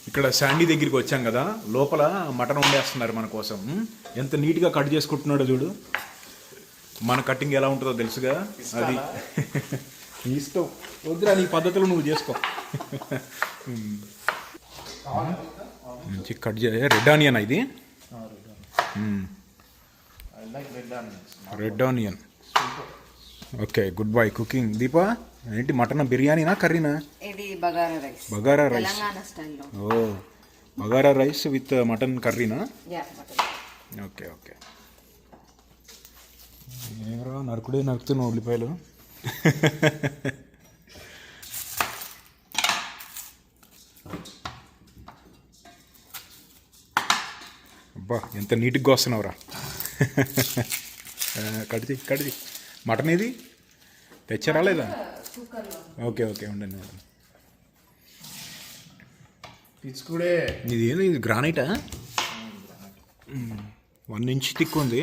ఇక్కడ శాండీ దగ్గరికి వచ్చాం కదా, లోపల మటన్ వండేస్తున్నారు మన కోసం. ఎంత నీట్గా కట్ చేసుకుంటున్నాడో చూడు. మన కటింగ్ ఎలా ఉంటుందో తెలుసుగా. అది నీ ఇష్టం, వద్దురా, నీ పద్ధతిలో నువ్వు చేసుకో. మంచి కట్ చే. రెడ్ ఆనియన్ ఇది, red onion. Okay, good boy cooking. Deepa, ఏంటి మటన్ బిర్యానీనా కర్రీనా? ఇది బగారా రైస్. బగారా రైస్, తెలంగాణ స్టైల్లో. ఓ బగారా రైస్ విత్ మటన్ కర్రీనా? Yeah, mutton. Okay okay. ఏమరా నరుకుడే నరుకుతున్నావు ఉల్లిపాయలు. అబ్బా, ఎంత నీట్గా వస్తున్నావురా. కడిది కడిది. మటన్ ఇది తెచ్చారా లేదా? ఓకే ఓకే, ఉండండి. పిచ్చుకుడే. ఇది ఏంది, ఇది గ్రానైటా? 1 ఇంచ్ థిక్ ఉంది.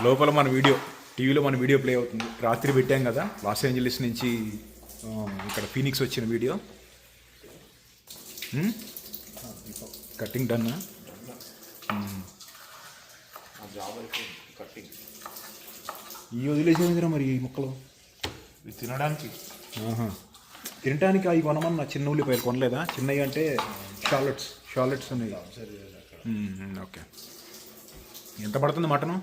లోపల మన వీడియో, టీవీలో మన వీడియో ప్లే అవుతుంది. రాత్రి పెట్టాం కదా, లాస్ ఏంజలీస్ నుంచి ఇక్కడ ఫీనిక్స్ వచ్చిన వీడియో. Cutting done. కటింగ్ ఈ వదిలేసేదిరా మరి ఈ ముక్కలు తినడానికి. తినడానికి అవి కొనమన్నా. చిన్న ఉల్లిపాయలు కొనలేదా? చిన్నవి అంటే షాలెట్స్ ఉన్నాయి. ఓకే. ఎంత పడుతుంది మటను?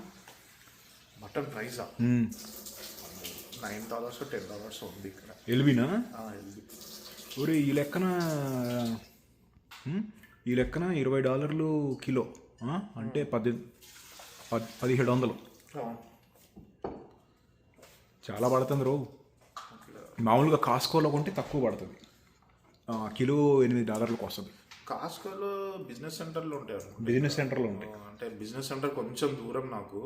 మటన్ ప్రైసా? $9 $10 ఉంది ఇక్కడ. ఎల్బీనా? ఎల్బీ. ఊరి ఈ లెక్కన $20 కిలో, అంటే 1700. చాలా పడుతుంది రో. మామూలుగా కాస్కోలో కొంటే తక్కువ పడుతుంది, కిలో $8 వస్తుంది. కాస్కోలో బిజినెస్ సెంటర్లో ఉంటాయి. బిజినెస్ సెంటర్లో ఉంటాయి. అంటే బిజినెస్ సెంటర్ కొంచెం దూరం నాకు.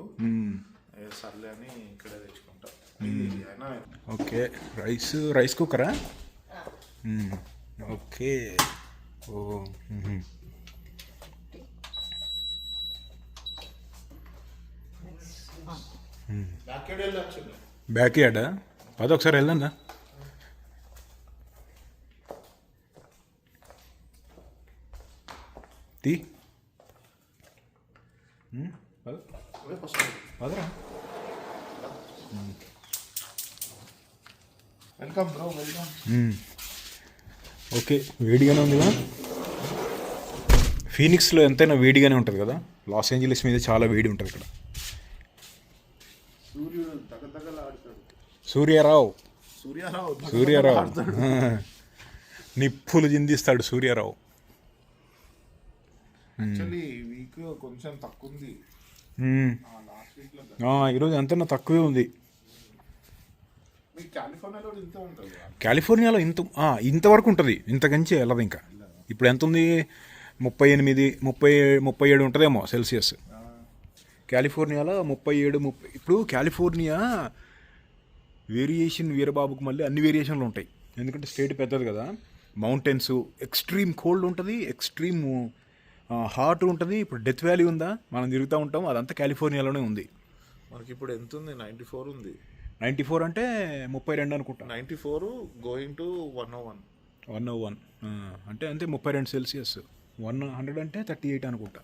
సర్లే అని ఇక్కడే తెచ్చుకుంటా. అయినా ఓకే. రైస్ కుక్కరా? ఓకే. ఓ బ్యాక్ యార్డా? ఒకసారి వెళ్దా. తీ పదరా. Welcome bro, welcome. ఓకే, వేడిగానే ఉందిగా. ఫీనిక్స్లో ఎంతైనా వేడిగానే ఉంటుంది కదా. లాస్ ఏంజలీస్ మీద చాలా వేడి ఉంటుంది ఇక్కడ. సూర్యారావు నిప్పులు చిందిస్తాడు సూర్యారావు. యాక్చువల్లీ వీక్ కొంచెం తక్కువ ఉంది. ఈరోజు ఎంతైనా తక్కువే ఉంది. కాలిఫోర్నియాలో ఇంత ఉంటుంది. కాలిఫోర్నియాలో ఇంతవరకు ఉంటుంది, ఇంతకంచి వెళ్ళదు ఇంకా. ఇప్పుడు ఎంత ఉంది? 38, 37 ఉంటుందేమో సెల్సియస్. కాలిఫోర్నియాలో 37, 30. ఇప్పుడు కాలిఫోర్నియా వేరియేషన్ వీరబాబుకు మళ్ళీ అన్ని వేరియేషన్లు ఉంటాయి. ఎందుకంటే స్టేట్ పెద్దది కదా. మౌంటైన్స్, ఎక్స్ట్రీమ్ కోల్డ్ ఉంటుంది, ఎక్స్ట్రీమ్ హాట్ ఉంటుంది. ఇప్పుడు డెత్ వ్యాలీ ఉందా, మనం తిరుగుతూ ఉంటాం, అదంతా కాలిఫోర్నియాలోనే ఉంది. మనకి ఇప్పుడు ఎంత ఉంది? 94 ఉంది. 94 అంటే 32 అనుకుంటా. 94 గోయింగ్ టు 101. 101 అంటే 32 సెల్సియస్. 100 అంటే 38 అనుకుంటా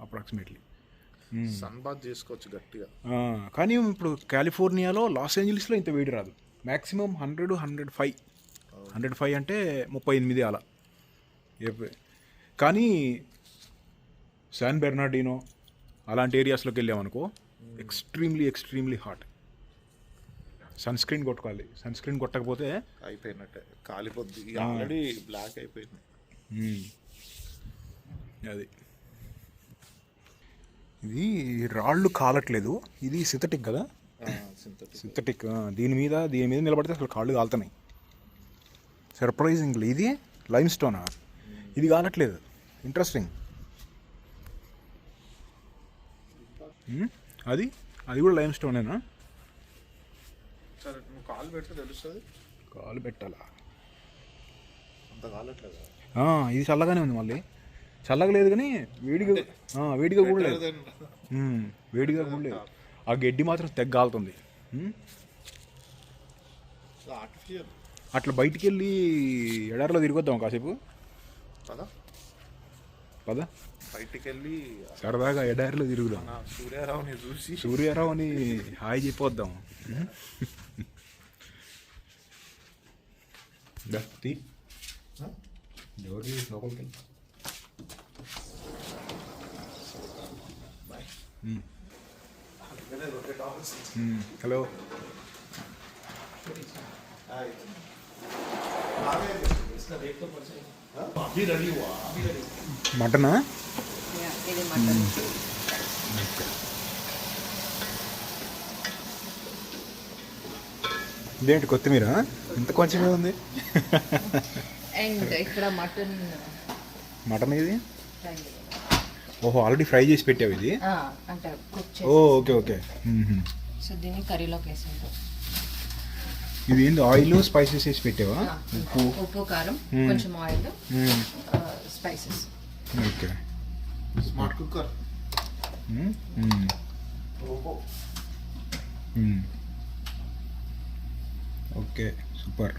అప్రాక్సిమేట్లీ. సన్ బాత్ చేసుకోవచ్చు గట్టిగా. కానీ ఇప్పుడు కాలిఫోర్నియాలో, లాస్ ఏంజలీస్లో ఇంత వేడి రాదు. మ్యాక్సిమం 100, 105 అంటే 38 అలా. కానీ శాన్ బెర్నార్డినో అలాంటి ఏరియాస్లోకి వెళ్ళామనుకో, ఎక్స్ట్రీమ్లీ హాట్. సన్ స్క్రీన్ కొట్టుకోవాలి. సన్ స్క్రీన్ కొట్టకపోతే అయిపోయినట్టే, కాలిపోద్ది. ఆల్రెడీ బ్లాక్ అయిపోయింది. అది ఇది రాళ్ళు కాలట్లేదు. ఇది సింథటిక్ కదా, సింథటిక్. దీని మీద నిలబడితే అసలు కాళ్ళు కాలుతున్నాయి. సర్ప్రైజింగ్లీ ఇది లైమ్ స్టోనా, ఇది కాలట్లేదు. ఇంట్రెస్టింగ్. అది కూడా లైమ్ స్టోనేనా? సరే, నువ్వు కాలు పెడితే తెలుస్తుంది. కాలు పెట్టాలా? అంత కాలట్లేదు. ఇది చల్లగానే ఉంది. మళ్ళీ చల్లగా లేదు కానీ వేడిగా వేడిగా కూడా లేదు. వేడిగా కూడా లేదు. ఆ గడ్డి మాత్రం తెగ్గాలుతుంది. అట్లా బయటికి వెళ్ళి ఎడారిలో తిరిగొద్దాం కాసేపు. పద బయటికి వెళ్ళి సరదాగా ఎడారిలో తిరుగుదాం. సూర్యారావుని చూసి సూర్యారావుని హాయ్ చెప్పొద్దాం. హలో మటనా? ఇది మటన్. ఇదేంటి కొత్తిమీర ఇంత కొంచెమే ఉంది? అండ్ ఇక్కడ మటన్ ఇది ఫ్రై. ఓహో ఆల్రెడీ ఫ్రై చేసి పెట్టావు ఇది? అంటే కుక్ ఓ ఓకే ఓకే. సో దీన్ని కర్రీలోకి వేసుకుంటాం. ఇది ఏంది ఆయిల్ స్పైసెస్ వేసి పెట్టావా? ఉప్పు కారం కొంచెం oil spices. Okay smart cooker. Okay super.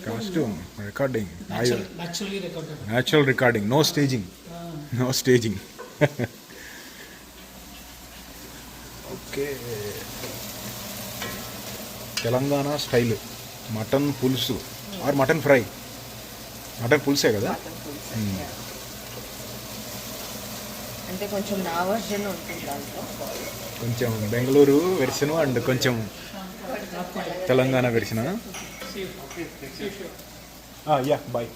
Costume recording natural recording, no staging. Okay Telangana style mutton పులుసు ఆర్ మటన్ ఫ్రై. మటన్ పులుసే కదా? అంటే కొంచెం నా వర్జన్ ఉంటుంది దాంట్లో, కొంచెం బెంగళూరు వెర్షన్ అండ్ కొంచెం తెలంగాణ వెర్షన్. Yeah boy.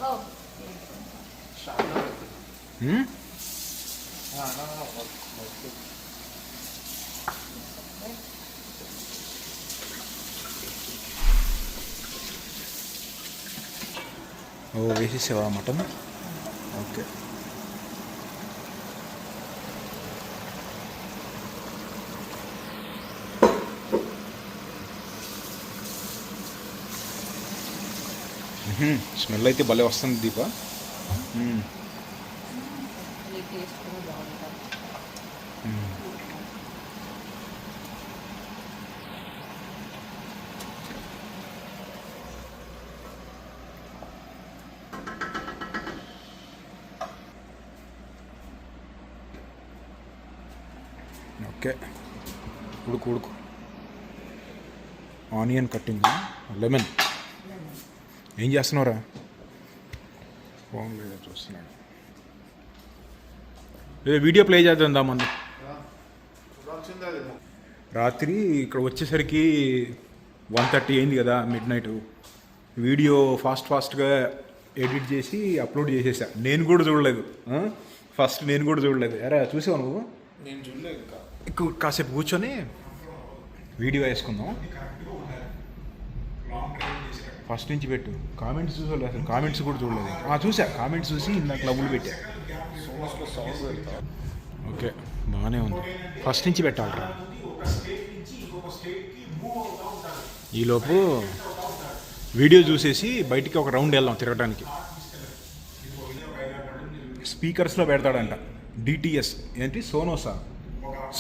ఓ వేసేసావా మటన్? ఓకే స్మెల్ అయితే భలే వస్తుంది దీప. టేస్ట్ కూడా బాగుంటుంది. ఓకే ఉడుకు. Onion cutting, lemon. ఏం చేస్తున్నావురా? ఫోన్ లేదా చూస్తున్నాడు. లేదా వీడియో ప్లే చేద్దాం మన. రాత్రి ఇక్కడ వచ్చేసరికి 1:30 అయింది కదా, మిడ్-నైట్. వీడియో ఫాస్ట్గా ఎడిట్ చేసి అప్లోడ్ చేసేసా. నేను కూడా చూడలేదు. అరే చూసావు నువ్వు? నేను చూడలేదు. కాసేపు కూర్చొని వీడియో వేసుకుందాం. ఫస్ట్ నుంచి పెట్టు. కామెంట్స్ చూసావు? అసలు కామెంట్స్ కూడా చూడలేదు. చూసా, కామెంట్స్ చూసి ఇందాక క్లబ్లు పెట్టా. ఓకే బాగానే ఉంది. ఫస్ట్ నుంచి పెట్టాలరా. ఈలోపు వీడియో చూసేసి బయటికి ఒక రౌండ్ వెళ్దాం తిరగడానికి. స్పీకర్స్లో పెడతాడంట. డిటిఎస్ ఏంటి?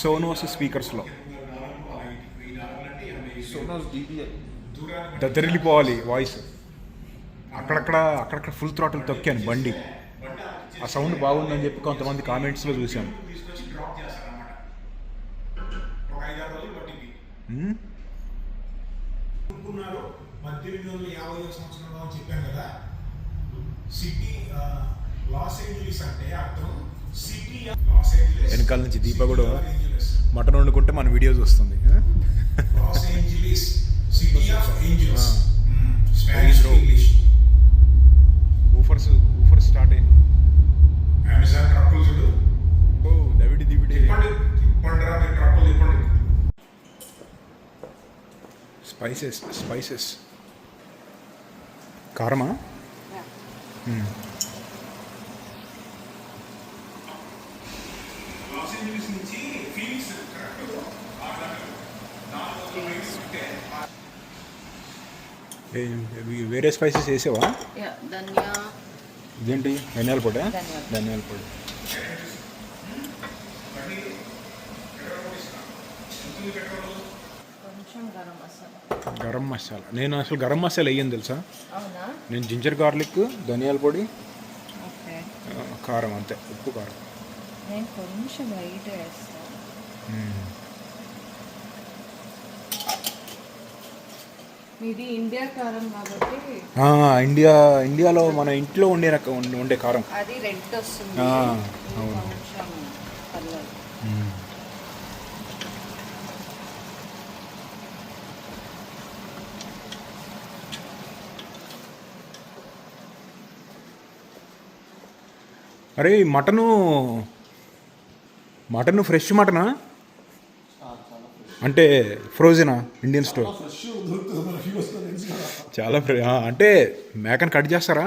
సోనోస్ స్పీకర్స్లో దద్దరిల్లిపోవాలి వాయిస్. అక్కడక్కడ ఫుల్ థ్రాటిల్ తొక్కాను బండి. ఆ సౌండ్ బాగుందని చెప్పి కొంతమంది కామెంట్స్లో చూశాను. వెనకాల నుంచి దీప కూడా మటన్ వండుకుంటే మన వీడియో చూస్తుంది. ఊఫర్స్ స్టార్ట్ అయింది. స్పైసెస్ కారమా? వేరే స్పైసెస్ వేసావా? ధనియా, ఇదేంటి ధనియాల పొడి ధనియాల పొడి. ధనియాల పొడి కొంచెం గరం మసాలా. గరం మసాలా నేను అసలు గరం మసాలా వేయను తెలుసా. అవునా? నేను జింజర్ గార్లిక్ ధనియాల పొడి ఓకే. కారం అంతే, ఉప్పు కారం. నేను కొంచెం లైట్ వేస్తాను. మీది ఇండియా కారం కాబట్టి ఇండియాలో మన ఇంట్లో ఉండే కారం. అది రెడ్ వస్తుంది. ఆ, ఇది అవును. కొంచెం పర్లేదు. అరే మటను ఫ్రెష్ మటనా అంటే ఫ్రోజనా ఇండియన్ స్టోర్? చాలా అంటే మేకని కట్ చేస్తారా?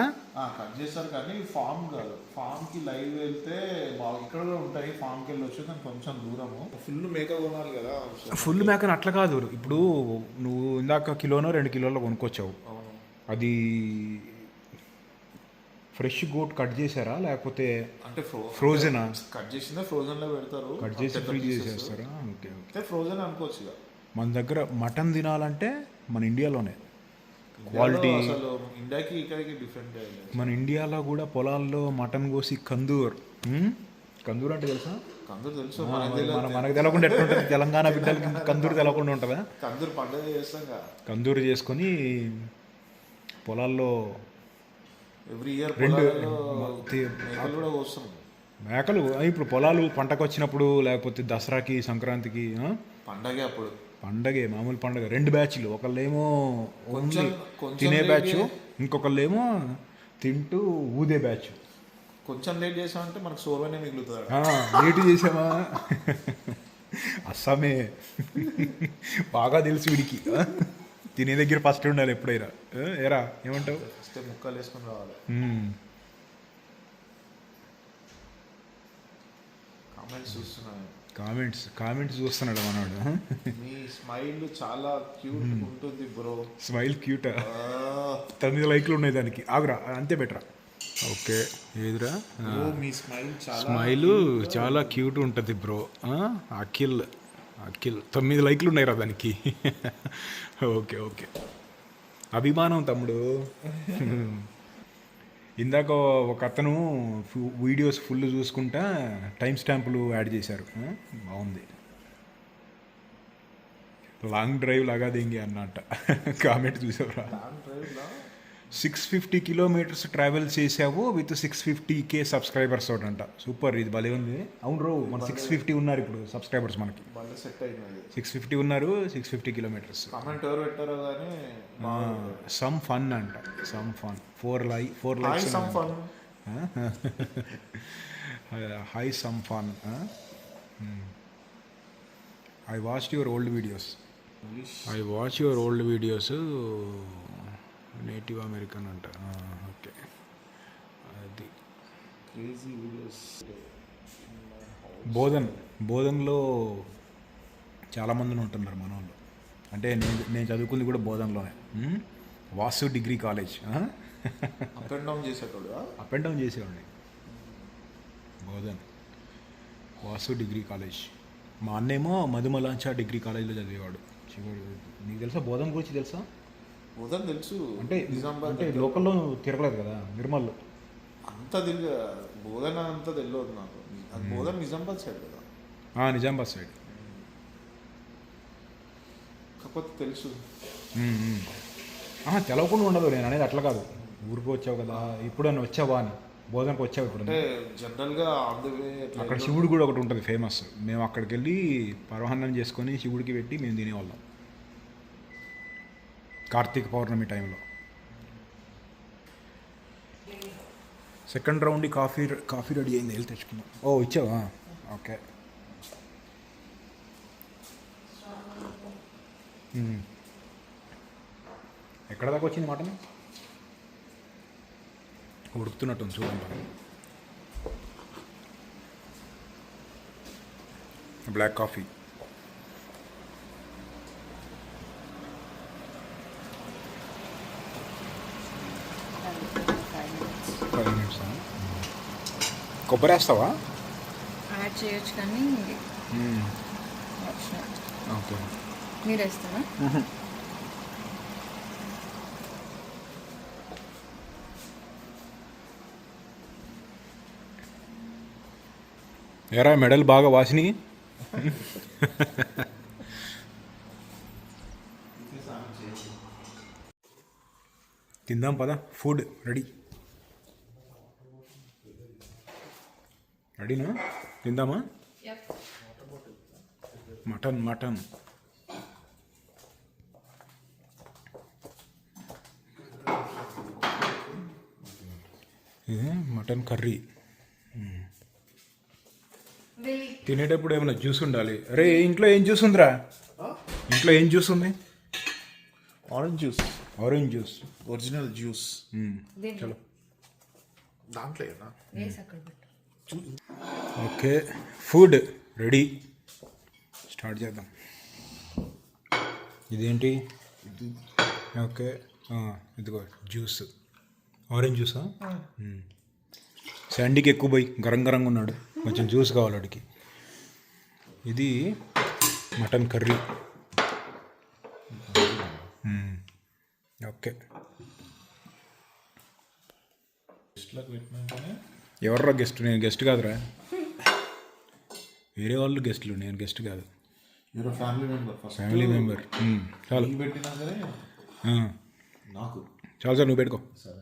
కట్ చేస్తారు కానీ ఫామ్ కాదు. ఫామ్కి లైవ్ వెళ్తే బాగా ఇక్కడ కూడా ఉంటాయి. ఫామ్కి వెళ్ళొచ్చు కానీ కొంచెం దూరము. ఫుల్ మేక కొనాలి కదా. ఫుల్ మేకని అట్లా కాదు. ఇప్పుడు నువ్వు ఇందాక కిలోనో 2 కిలోలో కొనుక్కొచ్చావు, అవును. అది ఫ్రెష్ గోట్ కట్ చేశారా లేకపోతే అంటే ఫ్రోజనా? కట్ చేసిందే ఫ్రోజన్ లో పెడతారు. కట్ చేసి ఫ్రీజ్ చేసేస్తారా? Okay okay. అయితే ఫ్రోజన్ అనుకోవచ్చు ఇక. మన దగ్గర మటన్ తినాలంటే మన ఇండియాలోనే క్వాలిటీ. అసలు ఇండియాకి ఇక్కడికి డిఫరెంట్. మన ఇండియాలో కూడా పొలాల్లో మటన్ కోసి కందూర్ అంటే తెలుసా? కందూరు తెలుసు. మనకు తెలవకుండా ఎట్లుంటుంది? తెలంగాణ బిడ్డలకి కందూరు తెలవకుండా ఉంటుందా? కందూరు పండుగ చేస్తాం కదా. కందూరు చేసుకొని పొలాల్లో ఎవ్రీ ఇయర్ మేకలు కూడా కోస్తాం. మేకలు ఇప్పుడు పొలాలు పంటకు వచ్చినప్పుడు లేకపోతే దసరాకి సంక్రాంతికి పండగే అప్పుడు. పండగే, మామూలు పండగ. 2 బ్యాచ్లు, ఒకళ్ళేమో ఓన్లీ కొంచెం తినే బ్యాచ్, ఇంకొకళ్ళేమో తింటూ ఊదే బ్యాచ్. కొంచెం లేట్ చేసామంటే మనకు సోర్వనే మిగులుతుంది. లేట్ చేసామా? అస్సామే బాగా తెలుసు వీడికి. తినే దగ్గర ఫస్ట్ ఉండాలి ఎప్పుడైనా. ఏరా ఏమంటావు? ఫస్ట్ ముక్కలు వేసుకొని రావాలి. కామెంట్స్ చూస్తున్నాను. కామెంట్స్ చూస్తున్నాడు మనవాడు. మీ స్మైల్ చాలా క్యూట్ ఉంటుంది బ్రో. స్మైల్ క్యూటా? 9 లైక్లు ఉన్నాయి దానికి. ఆగురా, అంతే బెటరా. ఓకే ఏదిరా? మీ స్మైల్ చాలా క్యూట్ ఉంటుంది బ్రో. అఖిల్ 9 లైక్లు ఉన్నాయిరా దానికి. ఓకే ఓకే, అభిమానం తమ్ముడు. ఇందాక ఒక అతను వీడియోస్ ఫుల్ చూసుకుంటా టైం స్టాంపులు యాడ్ చేశారు. బాగుంది. లాంగ్ డ్రైవ్ లాగా దింగి అన్నట్ట కామెంట్ చూసావురా? 650 కిలోమీటర్స్ ట్రావెల్ చేసావు విత్ 650K సబ్స్క్రైబర్స్ తోటంట. సూపర్, ఇది భలే ఉంది. అవును రో, మన 650 ఉన్నారు ఇప్పుడు సబ్స్క్రైబర్స్. మనకి సెట్ అయినది. 650 ఉన్నారు. 650 కిలోమీటర్స్. కామెంట్ ఎవరు పెట్టారో కానీ సమ్ ఫన్ అంట. Some fun 4 likes. Some fun. Hi some fun. I watch your old videos. Native American అంట. ఓకే, అది క్రేజీ వీడియోస్. బోధన్లో చాలామంది ఉంటున్నారు మన వాళ్ళు. అంటే నేను చదువుకుంది కూడా బోధన్లోనే. Vasu degree college. Up and down చేసేవాడిని. Bodhan Vasu degree college. మా అన్నేమో మధుమలాంచ డిగ్రీ కాలేజ్లో చదివేవాడు. నీకు తెలుసా బోధన్ గురించి? తెలుసా? బోధన్ తెలుసు. అంటే లోకల్లో తిరగలేదు కదా నిర్మల్లో. అంత బోధన అంతా తెలియదు నాకు. అది బోధన్ నిజామాబాద్ సైడ్ కదా. నిజామాబాద్ సైడ్. కాకపోతే తెలుసు. తెలవకుండా ఉండదు. నేను అనేది అట్లా కాదు. ఊరికి వచ్చావు కదా, ఇప్పుడన్నా వచ్చావా అని. బోధనకు వచ్చావు ఇప్పుడు. అంటే జనరల్గా అక్కడ శివుడు కూడా ఒకటి ఉంటుంది ఫేమస్. మేము అక్కడికి వెళ్ళి పరమాన్నం చేసుకొని శివుడికి పెట్టి మేము తినేవాళ్ళం కార్తీక పౌర్ణమి టైంలో. సెకండ్ రౌండ్ కాఫీ రెడీ అయింది. వెళ్ళి తెచ్చుకున్నాం. ఇచ్చావా? ఓకే. ఎక్కడ దాకా వచ్చింది మటన్? ఉడుకుతున్నట్టుంది చూడండి. Black coffee. Five minutes. కొబ్బరి వేస్తావా? యాడ్ చేయొచ్చు కానీ ఆప్షనల్. ఓకే. మీరు వేస్తారా? ఎరా మెడల్ బాగా వాసిని. తిందాం పద. Food ready. రెడీనా? తిందామా? మటన్ మటన్ ఇది మటన్ కర్రీ. తినేటప్పుడు ఏమైనా జ్యూస్ ఉండాలి. అరే ఇంట్లో ఏం జ్యూస్ ఉందిరా? ఇంట్లో ఏం జ్యూస్ ఉంది? Orange juice. Orange juice, original juice. చలో. దాంట్లో ఏనా? వేసి అక్కడ పెట్టు. Okay, food ready. స్టార్ట్ చేద్దాం. ఇదేంటి? ఓకే, ఇదిగో జ్యూస్, ఆరెంజ్ జ్యూసా? శాండీకి ఎక్కువ పోయి గరం గరంగా ఉన్నాడు, కొంచెం జ్యూస్ కావాలి వాడికి. ఇది మటన్ కర్రీ. ఓకే. ఎవర్రా గెస్ట్? నేను గెస్ట్ కాదురా, వేరే వాళ్ళు గెస్ట్లు, నేను గెస్ట్ కాదు. Family member. Family member. చాలు పెట్టినా సరే నాకు చాలు సార్, నువ్వు పెట్టుకో. సరే.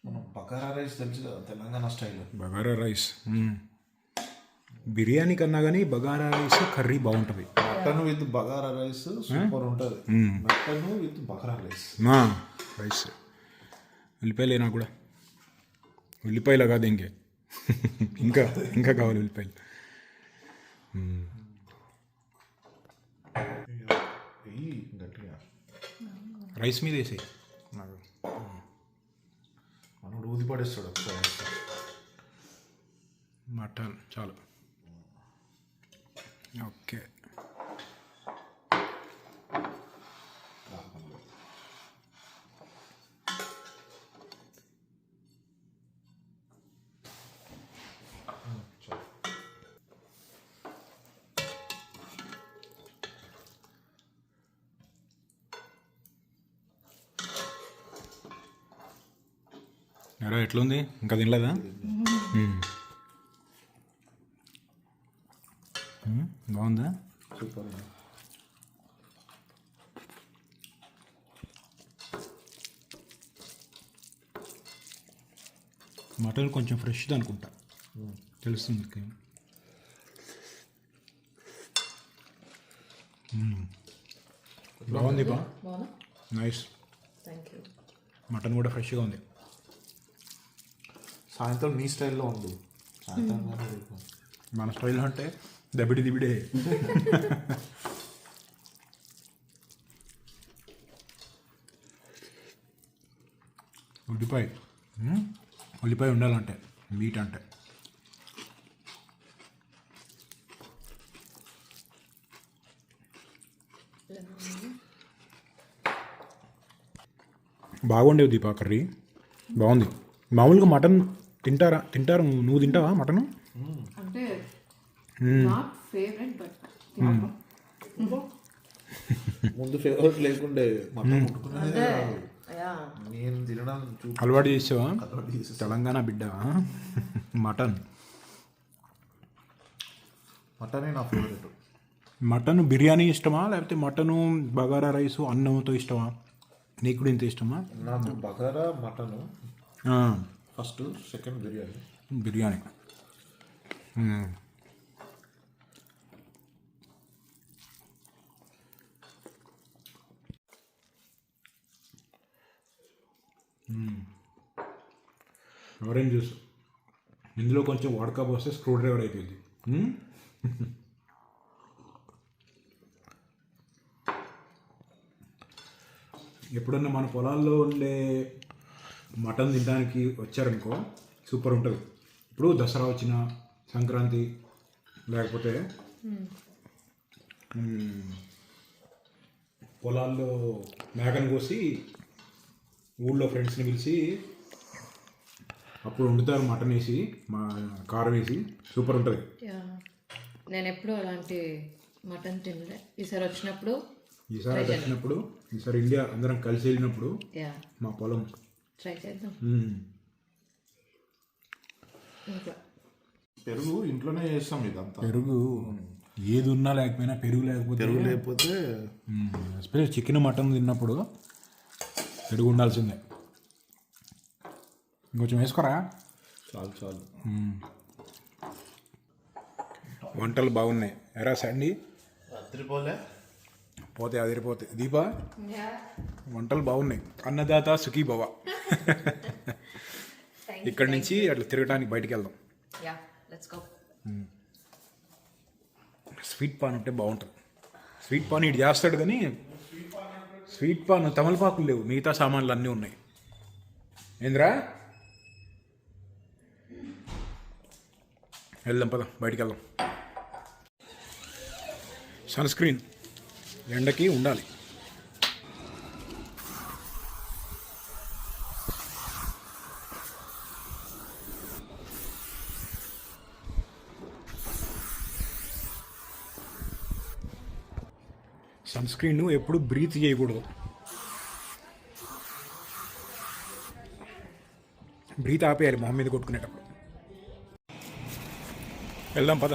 మనం బగారా రైస్ తెలుసు కదా, తెలంగాణ స్టైల్. బగారా రైస్ బిర్యానీ కన్నా కానీ బగారా రైస్ కర్రీ బాగుంటుంది. Mutton with bagara rice super ఉంటుంది. Mutton with bagara rice. Rice ఉల్లిపాయలు నాకు కూడా. ఉల్లిపాయలు కాదు ఇంకే, ఇంకా ఇంకా కావాలి ఉల్లిపాయలు. గట్టిగా రైస్ మీద వేసాయి. మనోడు ఊది పడేస్తాడు ఒకసారి. మటన్ చాలు. ఓకే. ఎరా ఎట్లుంది? ఇంకా తినలేదా? బాగుందా? సూపర్. మటన్ కొంచెం ఫ్రెష్ది అనుకుంటా, తెలుస్తుంది. బాగుంది బా, నైస్. మటన్ కూడా ఫ్రెష్గా ఉంది. సాయంత్రం నీ స్టైల్లో ఉంది. సాయంత్రం మన స్టైల్లో అంటే దబిడి దిబిడే. ఉల్లిపాయ, ఉల్లిపాయ ఉండాలంటే మీట్ అంటే. బాగుండేవి దీపా కర్రీ, బాగుంది. మామూలుగా మటన్ తింటారు, నువ్వు తింటావా మటన్? అంటే నాట్ ఫేవరెట్ బట్ ముందు ఫేవరెట్ లేకుండే మటన్ ముట్టుకునేది. నేను తినడం అలవాటు చేసావా? తెలంగాణ బిడ్డ. మటన్ మటనే నా ఫేవరెట్. మటన్ బిర్యానీ ఇష్టమా, లేకపోతే మటను బగారా రైసు అన్నంతో ఇష్టమా? నీకు కూడా ఇంత ఇష్టమా? నాకు bagara mutton first, second biryani. Biryani orange juice, ఇందులో కొంచెం వాడకా పోస్తే స్క్రూ డ్రైవర్ అయిపోయింది. ఎప్పుడన్నా మన పొలాల్లో ఉండే మటన్ తినడానికి వచ్చారనుకో సూపర్ ఉంటుంది. ఇప్పుడు దసరా వచ్చిన, సంక్రాంతి, లేకపోతే పొలాల్లో మేకను కోసి ఊళ్ళో ఫ్రెండ్స్ని పిలిచి అప్పుడు వండుతారు మటన్ వేసి మా కారం వేసి సూపర్ ఉంటుంది. నేను ఎప్పుడు అలాంటి మటన్ తినలే. ఈసారి వచ్చినప్పుడు ఈసారి ఇండియా అందరం కలిసి వెళ్ళినప్పుడు మా పొలం ట్రై చేద్దాం. పెరుగు ఇంట్లోనే చేస్తాం ఇదంతా. పెరుగు ఏది ఉన్నా లేకపోయినా పెరుగు లేకపోతే ఎస్పెషల్ చికెన్ మటన్ తిన్నప్పుడు పెరుగు ఉండాల్సిందే. ఇంకొంచెం వేసుకోరా. చాలు వంటలు బాగున్నాయి. ఎరా సండి పోతే అదిరిపోతే. దీపా వంటలు బాగున్నాయి. అన్నదాత సుఖీ భవ. ఇక్కడి నుంచి అట్లా తిరగడానికి బయటికి వెళ్దాం. స్వీట్ పాన్ ఉంటే బాగుంటుంది. స్వీట్ పాన్ ఇటు చేస్తాడు కానీ స్వీట్ పాన్ తమలపాకులు లేవు, మిగతా సామాన్లు అన్నీ ఉన్నాయి. ఏంద్రా వెళ్దాం పద, బయటికి వెళ్దాం. సన్ స్క్రీన్ ఎండకి ఉండాలి. సన్ స్క్రీన్ ఎప్పుడు బ్రీత్ చేయకూడదు. బ్రీత్ ఆపేయాలి మొహం మీద కొట్టుకునేటప్పుడు. వెళ్దాం పద.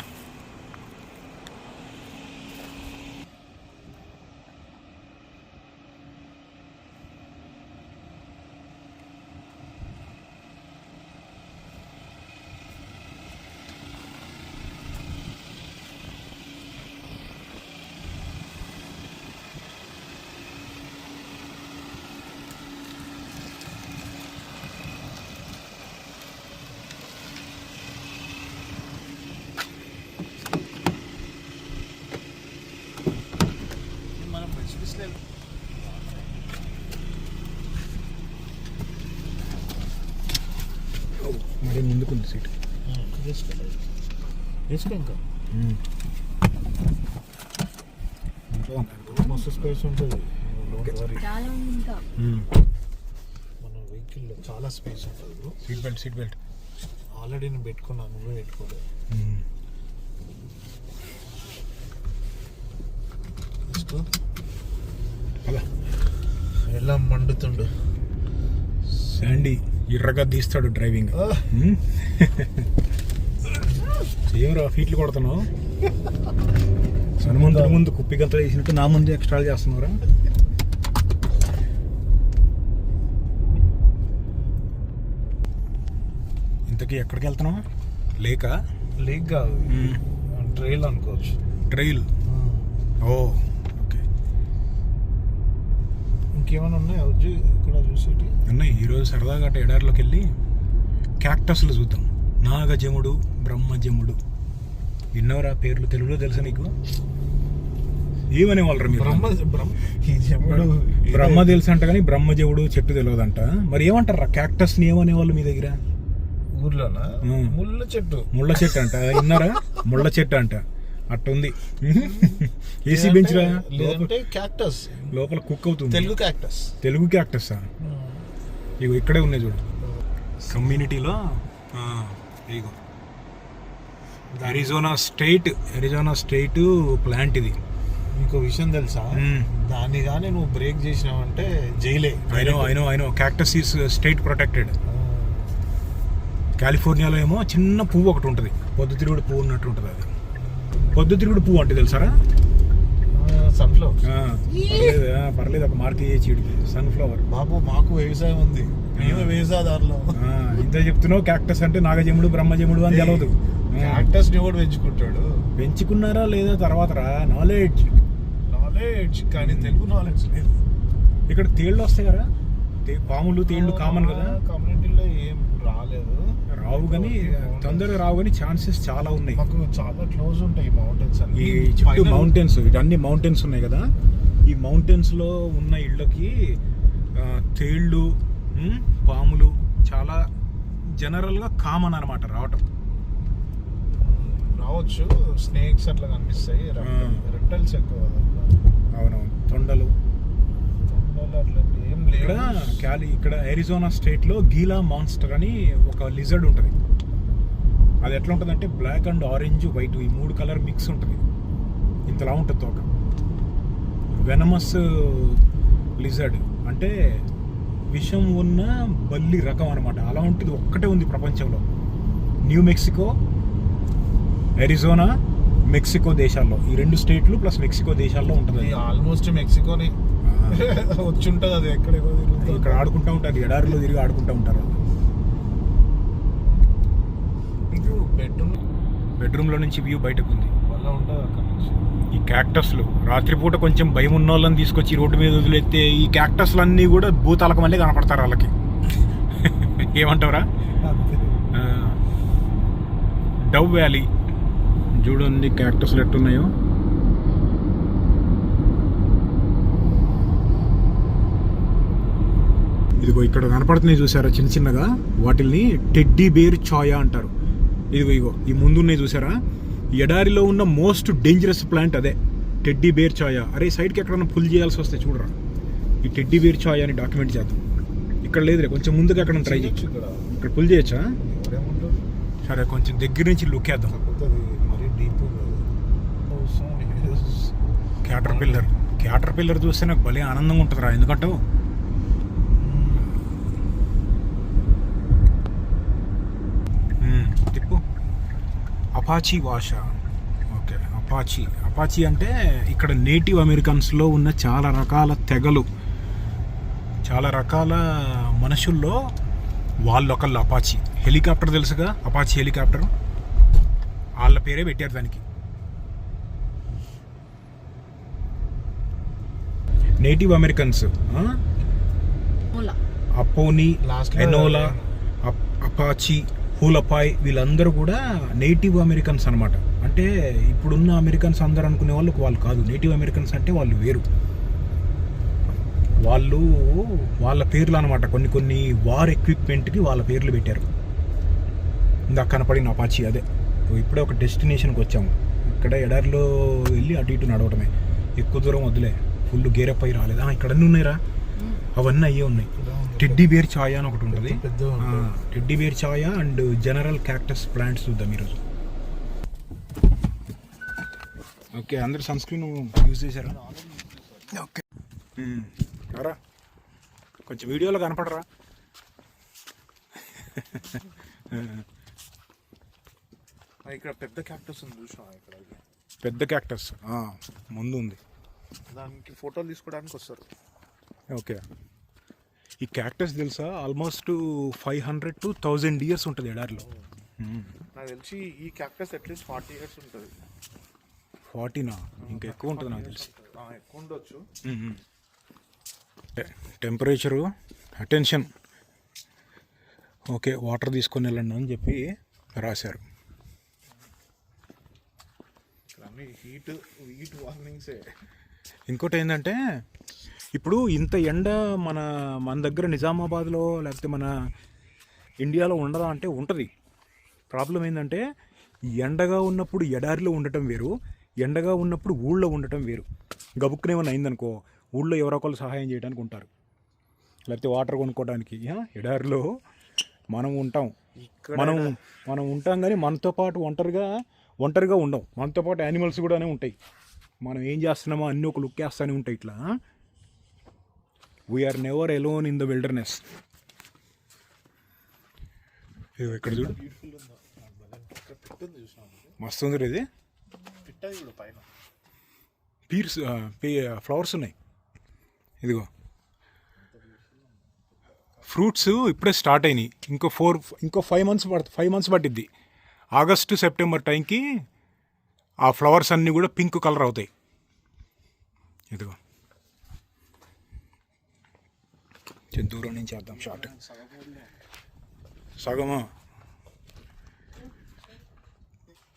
మరి ముందుకుంది సీట్. ఇంకా మస్తు స్పేస్ ఉంటుంది. మన వెహికల్లో చాలా స్పేస్ ఉంటుంది. సీట్ బెల్ట్ ఆల్రెడీ నేను పెట్టుకున్నాను, నువ్వే పెట్టుకోలేదు. ఎలా మండుతుండు శాండీ. ఎర్రగా తీస్తాడు డ్రైవింగ్. ఏమరా ఫీట్లు కొడుతున్నావు? సన్మంతుల ముందు కుప్పి గంతలు వేసినట్టు నా ముందు ఎక్స్ట్రా చేస్తున్నావురా. ఇంతకీ ఎక్కడికి వెళ్తున్నావు? లేక్ కాదు, ట్రైల్ అనుకోవచ్చు. ట్రైల్. ఓ ఓకే. ఇంకేమైనా ఉన్నాయి ఇక్కడ చూసేటి? ఉన్నాయి. ఈరోజు సరదాగా అటు ఎడారిలోకి వెళ్ళి క్యాక్టస్లు చూద్దాం. నాగజముడు, బ్రహ్మజముడు. విన్నవరా పేర్లు? తెలుగులో తెలుసా నీకు? ఏమనేవాళ్ళరా మీరు? బ్రహ్మ తెలుసు అంట కానీ బ్రహ్మజముడు చెట్టు తెలియదంట. మరి ఏమంటారా క్యాక్టస్ని? ఏమనేవాళ్ళు మీ దగ్గర? ఊర్లోనా? ముళ్ళ చెట్టు అంట. విన్నారా? ముళ్ళ చెట్టు అంట. అట్టుంది. ఏసీ బెంచ్ రా. క్యాక్టస్ లోపల కుక్ అవుతుంది. తెలుగు క్యాక్టస్. ఇగో ఇక్కడే ఉన్నాయి చూడు కమ్యూనిటీలో. ఇగో అరిజోనా స్టేట్ ప్లాంట్ ఇది. ఇంకో విషయం తెలుసా? దాన్ని కానీ నువ్వు బ్రేక్ చేసినావంటే జైలే. I know cactus is state protected. కాలిఫోర్నియాలో ఏమో చిన్న పువ్వు ఒకటి ఉంటుంది, పొద్దుతిరుగుడు పువ్వు ఉన్నట్టు ఉంటుంది. అది పొద్దుతిరుగుడు పువ్వు అంటే తెలుసారా? సన్ఫ్లవర్. పర్లేదు, ఒక మార్కెట్ చేయొచ్చు. సన్ఫ్లవర్. బాబు మాకు వ్యవసాయం ఉంది, మేము వ్యవసాయదారులు. ఇంత చెప్తున్నావు. క్యాక్టస్ అంటే నాగజముడు, బ్రహ్మజముడు అని తెలవదు. క్యాక్టస్ ని కూడా పెంచుకుంటాడు. పెంచుకున్నారా లేదా తర్వాత రా. నాలెడ్జ్ కానీ తెలుగు నాలెడ్జ్ లేదు. ఇక్కడ తేళ్ళు వస్తాయి కదా, పాములు తేళ్ళు కామన్ కదా. కమ్యూనిటీలో ఏం రావు కానీ తొందరగా రావు కానీ ఛాన్సెస్ చాలా ఉన్నాయి. మాకు చాలా క్లోజ్ ఉంటాయి మౌంటైన్స్. ఈ చుట్టూ మౌంటైన్స్, ఇటన్ని మౌంటైన్స్ ఉన్నాయి కదా. ఈ మౌంటైన్స్ లో ఉన్న ఇళ్ళకి తేళ్ళు, పాములు చాలా జనరల్ గా కామన్ అనమాట రావటం. అనుకోవచ్చు, స్నేక్స్ అట్లా కనిపిస్తాయి, రెప్టైల్స్ ఎక్కువ కదా. అవునవును, తొండలు. అట్లాంటి ఏం ఇక్కడ లేదు. ఇక్కడ అరిజోనా స్టేట్లో గీలా మాన్స్టర్ అని ఒక లిజర్డ్ ఉంటుంది. అది ఎట్లా ఉంటుంది అంటే బ్లాక్ అండ్ ఆరెంజ్ వైట్ ఈ 3 కలర్ మిక్స్ ఉంటుంది. ఇంతలా ఉంటుంది తోక. వెనమస్ లిజర్డ్ అంటే విషం ఉన్న బల్లి రకం అనమాట. అలా ఉంటుంది, ఒక్కటే ఉంది ప్రపంచంలో. న్యూ మెక్సికో, అరిజోనా, మెక్సికో దేశాల్లో, ఈ 2 స్టేట్లు ప్లస్ మెక్సికో దేశాల్లో ఉంటుంది. ఆల్మోస్ట్ మెక్సికోని వచ్చి ఉంటుంది. అది ఎక్కడెక్కడో తిరుగుతుంది, ఇక్కడ ఆడుకుంటూ ఉంటుంది, ఎడారిలో తిరిగి ఆడుకుంటూ ఉంటారు. మీకు బెడ్రూమ్లో నుంచి వ్యూ బయటకు ఉంది. వల్ల ఉంటుంది అక్కడ నుంచి. ఈ క్యాక్టస్లు రాత్రిపూట కొంచెం భయం ఉన్న వాళ్ళని తీసుకొచ్చి రోడ్డు మీద వదిలేస్తే ఈ క్యాక్టస్లు అన్నీ కూడా భూతాలకు మళ్ళీ కనపడతారు వాళ్ళకి. ఏమంటారా? డవ్ వ్యాలీ చూడండి క్యాక్టస్లు ఎట్టున్నాయో. ఇదిగో ఇక్కడ కనపడుతున్నాయి చూసారా చిన్న చిన్నగా, వాటిల్ని టెడ్డీ బేర్ చాయా అంటారు. ఇదిగో ఈ ముందున్నాయి చూసారా, ఎడారిలో ఉన్న మోస్ట్ డేంజరస్ ప్లాంట్ అదే టెడ్డీ బేర్ చాయా. అరే సైడ్కి ఎక్కడన్నా పుల్ చేయాల్సి వస్తే చూడరా, ఈ టెడ్డీ బేర్ చాయా అని డాక్యుమెంట్ చేద్దాం. ఇక్కడ లేదులే, కొంచెం ముందుగా ఎక్కడ ట్రై చేయొచ్చు. ఇక్కడ పుల్ చేయొచ్చా? సరే కొంచెం దగ్గర నుంచి లుక్ వేద్దాం. క్యాటర్ పిల్లర్ చూస్తే నాకు భలే ఆనందంగా ఉంటుందిరా. ఎందుకంటే తిప్పు. అపాచీ భాష. ఓకే, అపాచీ అంటే ఇక్కడ నేటివ్ అమెరికన్స్లో ఉన్న చాలా రకాల తెగలు, చాలా రకాల మనుషుల్లో వాళ్ళొకళ్ళు అపాచీ. హెలికాప్టర్ తెలుసుగా, అపాచీ హెలికాప్టర్, వాళ్ళ పేరే పెట్టారు దానికి. నేటివ్ అమెరికన్స్ అపోనీ, ఎనోలా, అపాచీ, హూలపాయ్ వీళ్ళందరూ కూడా నేటివ్ అమెరికన్స్ అనమాట. అంటే ఇప్పుడున్న అమెరికన్స్ అందరూ అనుకునే వాళ్ళు కాదు. నేటివ్ అమెరికన్స్ అంటే వాళ్ళు వేరు. వాళ్ళు వాళ్ళ పేర్లు అనమాట. కొన్ని వార్ ఎక్విప్మెంట్కి వాళ్ళ పేర్లు పెట్టారు. ఇందాక కనపడిన అపాచీ అదే. ఇప్పుడే ఒక డెస్టినేషన్కి వచ్చాము. ఇక్కడ ఎడారిలో వెళ్ళి అటు ఇటు నడవటమే, ఎక్కువ దూరం వదిలే, ఫుల్ గేరప్ అయి రాలేదు. ఇక్కడ అన్నీ ఉన్నాయిరా, అవన్నీ అయ్యే ఉన్నాయి. టెడ్డీ బేర్ ఛాయా అని ఒకటి ఉంటుంది. Teddy bear cholla and general cactus plants చూద్దాం ఈరోజు. ఓకే, అందరు సన్ స్క్రీన్ యూజ్ చేశారా? ఓకే, రా కొంచెం వీడియోలో కనపడరా. ఇక్కడ పెద్ద క్యాక్టస్ ఉంది చూసినా, ఇక్కడ పెద్ద క్యాక్టస్ ముందు ఉంది. దానికి ఫోటోలు తీసుకోవడానికి వస్తారు. ఓకే, ఈ క్యాక్టస్ తెలుసా ఆల్మోస్ట్ 500 to 1000 ఇయర్స్ ఉంటుంది ఎడారిలో. నాకు తెలిసి ఈ క్యాక్టస్ అట్లీస్ట్ 40 ఇయర్స్ ఉంటుంది. 40నా? ఇంకా ఎక్కువ ఉంటుంది నాకు తెలిసి. ఎక్కువ ఉండొచ్చు. Temperature, attention. ఓకే, వాటర్ తీసుకొని వెళ్ళండి అని చెప్పి రాశారు. అన్నీ హీట్ వార్నింగ్సే. ఇంకోటి ఏంటంటే ఇప్పుడు ఇంత ఎండ మన దగ్గర నిజామాబాద్లో లేకపోతే మన ఇండియాలో ఉండదా అంటే ఉంటుంది. ప్రాబ్లం ఏంటంటే ఎండగా ఉన్నప్పుడు ఎడారిలో ఉండటం వేరు, ఎండగా ఉన్నప్పుడు ఊళ్ళో ఉండటం వేరు. గబుక్కునేమన్నా అయిందనుకో ఊళ్ళో ఎవరో ఒకళ్ళు సహాయం చేయడానికి ఉంటారు, లేకపోతే వాటర్ కొనుక్కోవడానికి. ఎడారిలో మనం ఉంటాం, మనం ఉంటాం కానీ మనతో పాటు ఒంటరిగా ఉండం. మనతో పాటు యానిమల్స్ కూడానే ఉంటాయి. మనం ఏం చేస్తున్నామో అన్నీ ఒక లుక్ వేస్తూనే ఉంటాయి. ఇట్లా we're never alone in the wilderness. ఇక్కడ చూడు, మస్తు ఉంది ఇది. పీర్స్ ఫ్లవర్స్ ఉన్నాయి. ఇదిగో ఫ్రూట్స్ ఇప్పుడే స్టార్ట్ అయినాయి. ఇంకో 5 months పట్టిద్ది. ఆగస్టు సెప్టెంబర్ టైంకి ఆ ఫ్లవర్స్ అన్నీ కూడా పింక్ కలర్ అవుతాయి. ఇదిగో దూరం నుంచి చేద్దాం షార్ట్. సగమా?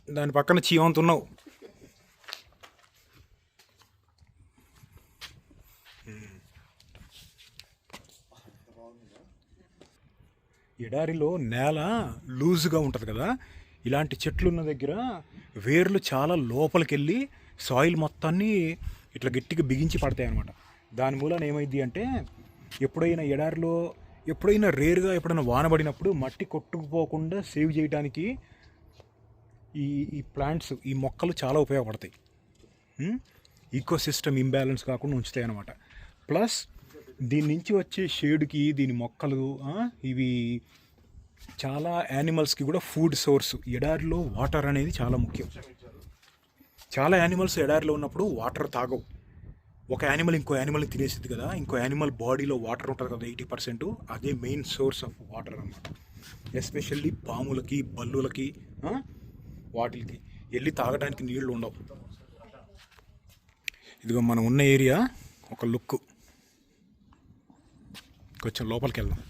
దాని పక్కన చీవంతున్నావు. ఎడారిలో నేల లూజ్గా ఉంటుంది కదా, ఇలాంటి చెట్లు ఉన్న దగ్గర వేర్లు చాలా లోపలికి వెళ్ళి సాయిల్ మొత్తాన్ని ఇట్లా గట్టిగా బిగించి పడతాయి అనమాట. దాని మూలన ఏమైంది అంటే ఎప్పుడైనా ఎడారిలో ఎప్పుడైనా రేరుగా ఎప్పుడైనా వానబడినప్పుడు మట్టి కొట్టుకుపోకుండా సేవ్ చేయడానికి ఈ ప్లాంట్స్ ఈ మొక్కలు చాలా ఉపయోగపడతాయి. ఈకో సిస్టమ్ ఇంబ్యాలెన్స్ కాకుండా ఉంచుతాయి అన్నమాట. ప్లస్ దీని నుంచి వచ్చే షేడ్కి దీని మొక్కలు ఇవి చాలా యానిమల్స్కి కూడా ఫుడ్ సోర్స్. ఎడారిలో వాటర్ అనేది చాలా ముఖ్యం. చాలా యానిమల్స్ ఎడారిలో ఉన్నప్పుడు వాటర్ తాగవు. ఒక యానిమల్ ఇంకో యానిమల్ని తినేసింది కదా, ఇంకో యానిమల్ బాడీలో వాటర్ ఉంటుంది కదా 80%, అదే మెయిన్ సోర్స్ ఆఫ్ వాటర్ అన్నమాట. ఎస్పెషల్లీ పాములకి బల్లులకి వాటికి వెళ్ళి తాగడానికి నీళ్లు ఉండవు. ఇదిగో మనం ఉన్న ఏరియా ఒక లుక్. కొంచెం లోపలికి వెళ్దాం.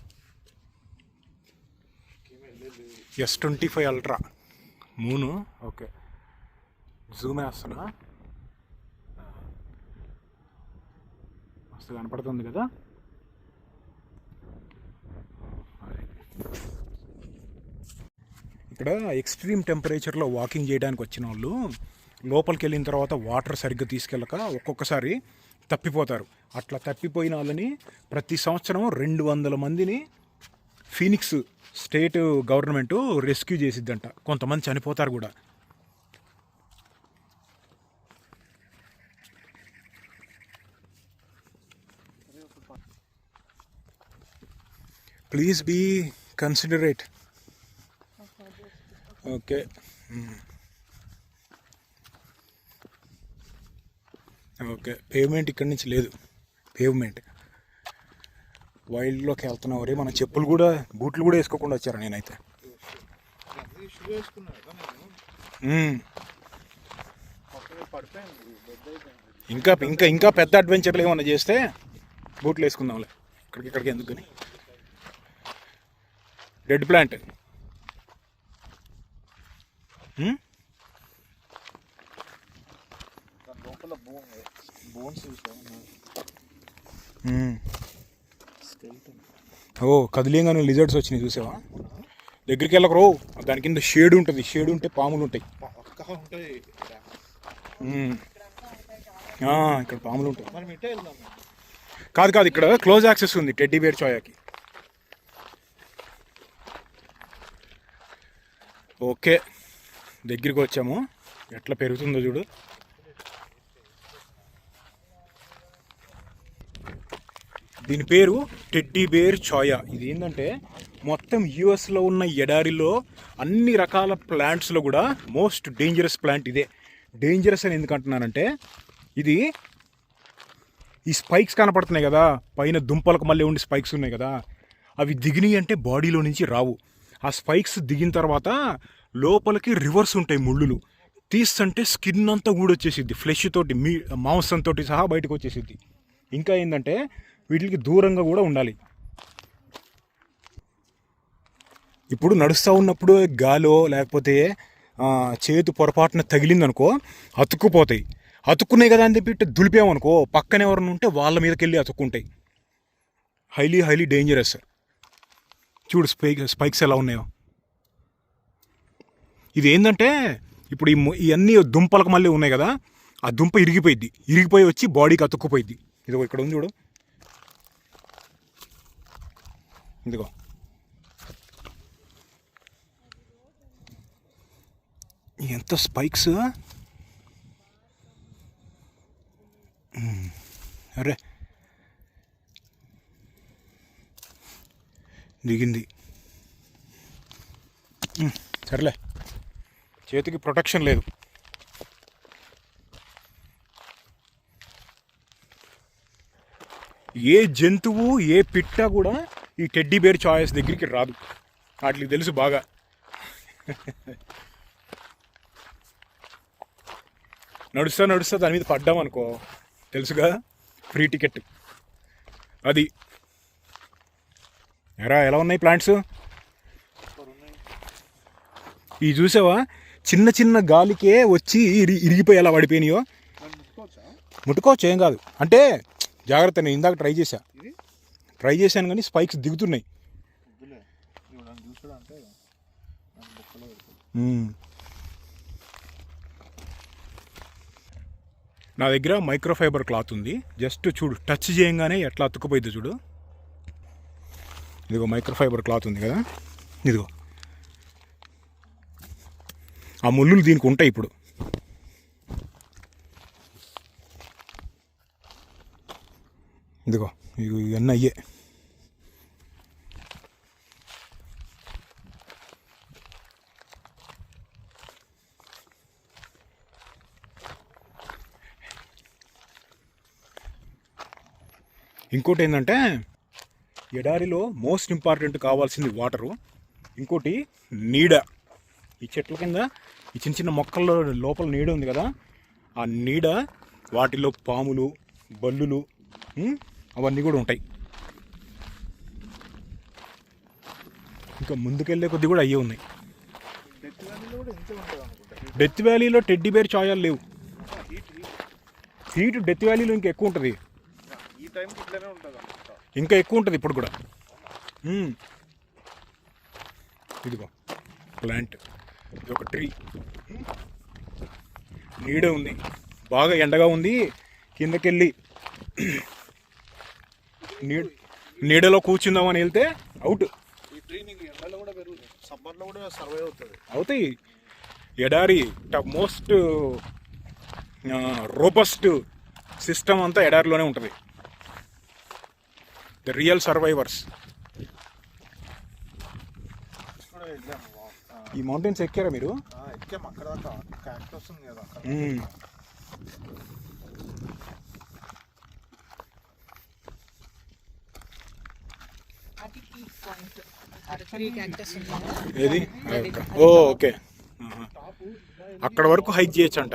S25 ultra మూను. ఓకే, జూమ్ వేస్తున్నా, మస్తు కనపడుతుంది కదా. ఇక్కడ ఎక్స్ట్రీమ్ టెంపరేచర్లో వాకింగ్ చేయడానికి వచ్చిన వాళ్ళు లోపలికి వెళ్ళిన తర్వాత వాటర్ సరిగ్గా తీసుకెళ్ళక ఒక్కొక్కసారి తప్పిపోతారు. అట్లా తప్పిపోయిన వాళ్ళని ప్రతి సంవత్సరం 200 మందిని ఫీనిక్స్ స్టేట్ గవర్నమెంట్ రెస్క్యూ చేసిద్దంట. కొంతమంది చనిపోతారు కూడా. Please be considerate. Okay, okay. Payment ఇక్కడి నుంచి లేదు. పేమెంట్ వైల్డ్లోకి వెళ్తున్నావు రే. మన చెప్పులు కూడా బూట్లు కూడా వేసుకోకుండా వచ్చారా. నేనైతే ఇంకా ఇంకా ఇంకా పెద్ద అడ్వెంచర్లు ఏమన్నా చేస్తే బూట్లు వేసుకుందాంలే. ఇక్కడికి ఎందుకు కానీ. రెడ్ ప్లాంట్ ఓ కదిలియంగానే లిజర్డ్స్ వచ్చినాయి చూసావా. దగ్గరికి వెళ్ళక రో. దాని కింద షేడ్ ఉంటుంది. షేడ్ ఉంటే పాములు ఉంటాయి. ఇక్కడ పాములు ఉంటాయి. కాదు కాదు, ఇక్కడ క్లోజ్ యాక్సెస్ ఉంది టెడ్డీ బేర్ చోయాకి. ఓకే, దగ్గరికి వచ్చాము. ఎట్లా పెరుగుతుందో చూడు. దీని పేరు టెడ్డీ బేర్ చోయా. ఇది ఏంటంటే మొత్తం యూఎస్లో ఉన్న ఎడారిలో అన్ని రకాల ప్లాంట్స్లో కూడా మోస్ట్ డేంజరస్ ప్లాంట్ ఇదే. డేంజరస్ అని ఎందుకు అంటున్నానంటే ఇది ఈ స్పైక్స్ కనపడుతున్నాయి కదా పైన, దుంపలకు మళ్ళీ ఉండి స్పైక్స్ ఉన్నాయి కదా, అవి దిగినాయి అంటే బాడీలో నుంచి రావు. ఆ స్పైక్స్ దిగిన తర్వాత లోపలికి రివర్స్ ఉంటాయి ముళ్ళులు. తీస్తుంటే స్కిన్ అంతా ఊడొచ్చేసిద్ది. ఫ్లెష్ తోటి మాంసంతో సహా బయటకు వచ్చేసిద్ది. ఇంకా ఏంటంటే వీటికి దూరంగా కూడా ఉండాలి. ఇప్పుడు నడుస్తూ ఉన్నప్పుడు గాలో లేకపోతే చేతు పొరపాటున తగిలిందనుకో అతుక్కుపోతాయి. అతుక్కున్నాయి కదా అని చెప్పి దులిపామనుకో పక్కన ఎవరైనా ఉంటే వాళ్ళ మీదకి వెళ్ళి అతుక్కుంటాయి. Highly dangerous. చూడు స్పైక్స్ ఎలా ఉన్నాయో. ఇది ఏంటంటే ఇప్పుడు ఇవన్నీ దుంపలకు మళ్ళీ ఉన్నాయి కదా, ఆ దుంప ఇరిగిపోయి వచ్చి బాడీకి అతుక్కుపోయిద్ది. ఇదిగో ఇక్కడ ఉంది చూడు, ఇదిగో. ఎంత స్పైక్స్. అరే దిగింది. సర్లే, చేతికి ప్రొటెక్షన్ లేదు. ఏ జంతువు ఏ పిట్ట కూడా ఈ టెడ్డీ బేర్ చాయిస్ దగ్గరికి రాదు. వాటికి తెలుసు బాగా. నడుస్తా దాని మీద పడ్డామనుకో తెలుసుగా, ఫ్రీ టికెట్. అది ఎలా ఉన్నాయి ప్లాంట్స్. ఇవి చూసావా, చిన్న గాలికే వచ్చి ఇరిగిపోయి ఎలా పడిపోయినాయో. ముట్టుకోవచ్చు, ఏం కాదు. అంటే జాగ్రత్త, నేను ఇందాక ట్రై చేశాను కానీ స్పైక్స్ దిగుతున్నాయి. నా దగ్గర మైక్రోఫైబర్ క్లాత్ ఉంది. జస్ట్ చూడు, టచ్ చేయంగానే ఎట్లా అతుక్కుపోయింది చూడు. ఇదిగో మైక్రోఫైబర్ క్లాత్ ఉంది కదా, ఇదిగో ఆ ముళ్ళులు దీనికి ఉంటాయి. ఇప్పుడు ఇదిగో ఇవన్నీ అయ్యే. ఇంకోటి ఏంటంటే ఎడారిలో మోస్ట్ ఇంపార్టెంట్ కావాల్సింది వాటరు, ఇంకోటి నీడ. ఈ చెట్ల కింద ఈ చిన్న చిన్న మొక్కల్లో లోపల నీడ ఉంది కదా, ఆ నీడ వాటిలో పాములు, బల్లులు అవన్నీ కూడా ఉంటాయి. ఇంకా ముందుకెళ్ళే కొద్ది కూడా అయ్యే ఉన్నాయి. డెత్ వ్యాలీలో టెడ్డీ బేర్ చాయాలు లేవు. హీట్ డెత్ వ్యాలీలో ఇంకా ఎక్కువ ఉంటుంది, ఇంకా ఎక్కువ ఉంటుంది ఇప్పుడు కూడా. ఇదిగో ప్లాంట్, ఇది ఒక ట్రీ, నీడ ఉంది, బాగా ఎండగా ఉంది. కిందకెళ్ళి నీడలో కూర్చుందామని వెళ్తే అవుట్. అవుతాయి. ఎడారి మోస్ట్ రోబస్ట్ సిస్టమ్ అంతా ఎడారిలోనే ఉంటుంది. The real survivors. ఈ మౌంటైన్స్ ఎక్కారా మీరు? ఏది? ఓ ఓకే, అక్కడ వరకు హైక్ చేయొచ్చు అంట.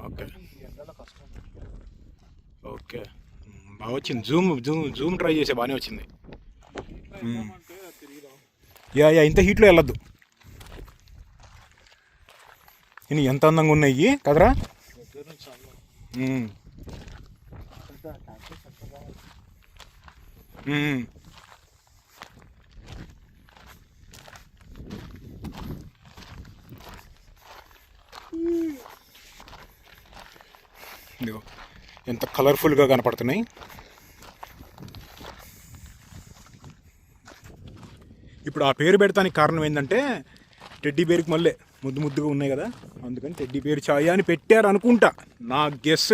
ఓకే ఓకే, బాగా వచ్చింది. జూమ్ జూమ్ జూమ్ ట్రై చేసే బాగానే వచ్చింది. యా ఇంత హీట్లో వెళ్ళొద్దు. ఇని ఎంత అందంగా ఉన్నాయి కదరా. ఇదిగో ఎంత కలర్ఫుల్గా కనపడుతున్నాయి. ఇప్పుడు ఆ పేరు పెడతానికి కారణం ఏంటంటే టెడ్డీ బేర్కి మళ్ళీ ముద్దు ముద్దుగా ఉన్నాయి కదా, అందుకని టెడ్డీ బేర్ ఛాయ అని పెట్టారు అనుకుంటా, నా గెస్.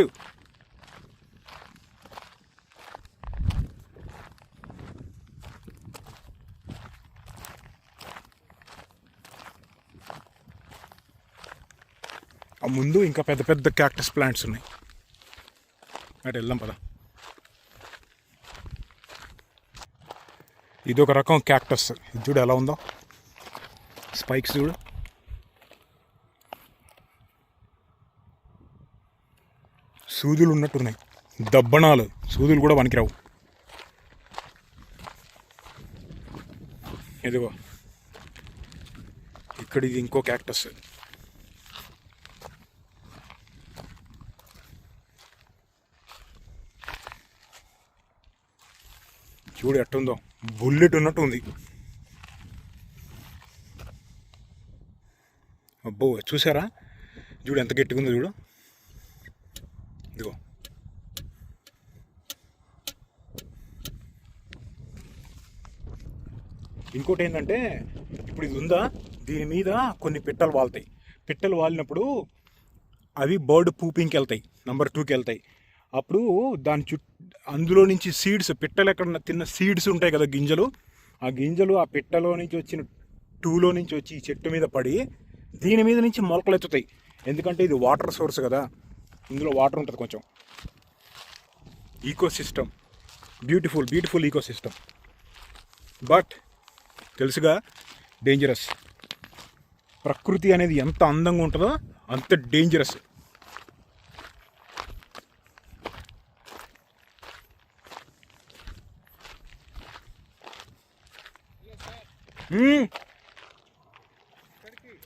ఆ ముందు ఇంకా పెద్ద పెద్ద క్యాక్టస్ ప్లాంట్స్ ఉన్నాయి, అటు వెళ్దాం పద. ఇది ఒక రకం క్యాక్టస్, ఇది చూడు ఎలా ఉందో, స్పైక్స్ చూడు. సూదులు ఉన్నట్టున్నాయి, దబ్బణాలు. సూదులు కూడా పనికిరావు. ఇదిగో ఇక్కడ ఇది ఇంకో క్యాక్టస్. చూడు ఎట్టుందో, బుల్లెట్ ఉన్నట్టు ఉంది. అబ్బో చూసారా, చూడు ఎంత గట్టిగా ఉందో చూడు. ఇదిగో ఇంకోటి ఏంటంటే ఇప్పుడు ఇది ఉందా, దీని మీద కొన్ని పిట్టలు వాళ్తాయి. పిట్టలు వాలినప్పుడు అవి బర్డ్ పూపింగ్కి వెళ్తాయి, నెంబర్ 2కి వెళ్తాయి. అప్పుడు దాని అందులో నుంచి సీడ్స్, పిట్టలు ఎక్కడ తిన్న సీడ్స్ ఉంటాయి కదా, గింజలు. ఆ గింజలు ఆ పిట్టలో నుంచి వచ్చిన 2లో నుంచి వచ్చి ఈ చెట్టు మీద పడి దీని మీద నుంచి మొలకలు ఎత్తుతాయి. ఎందుకంటే ఇది వాటర్ సోర్స్ కదా, ఇందులో వాటర్ ఉంటుంది కొంచెం. Ecosystem, beautiful ecosystem. But తెలుసుగా, డేంజరస్. ప్రకృతి అనేది ఎంత అందంగా ఉంటుందో అంత డేంజరస్.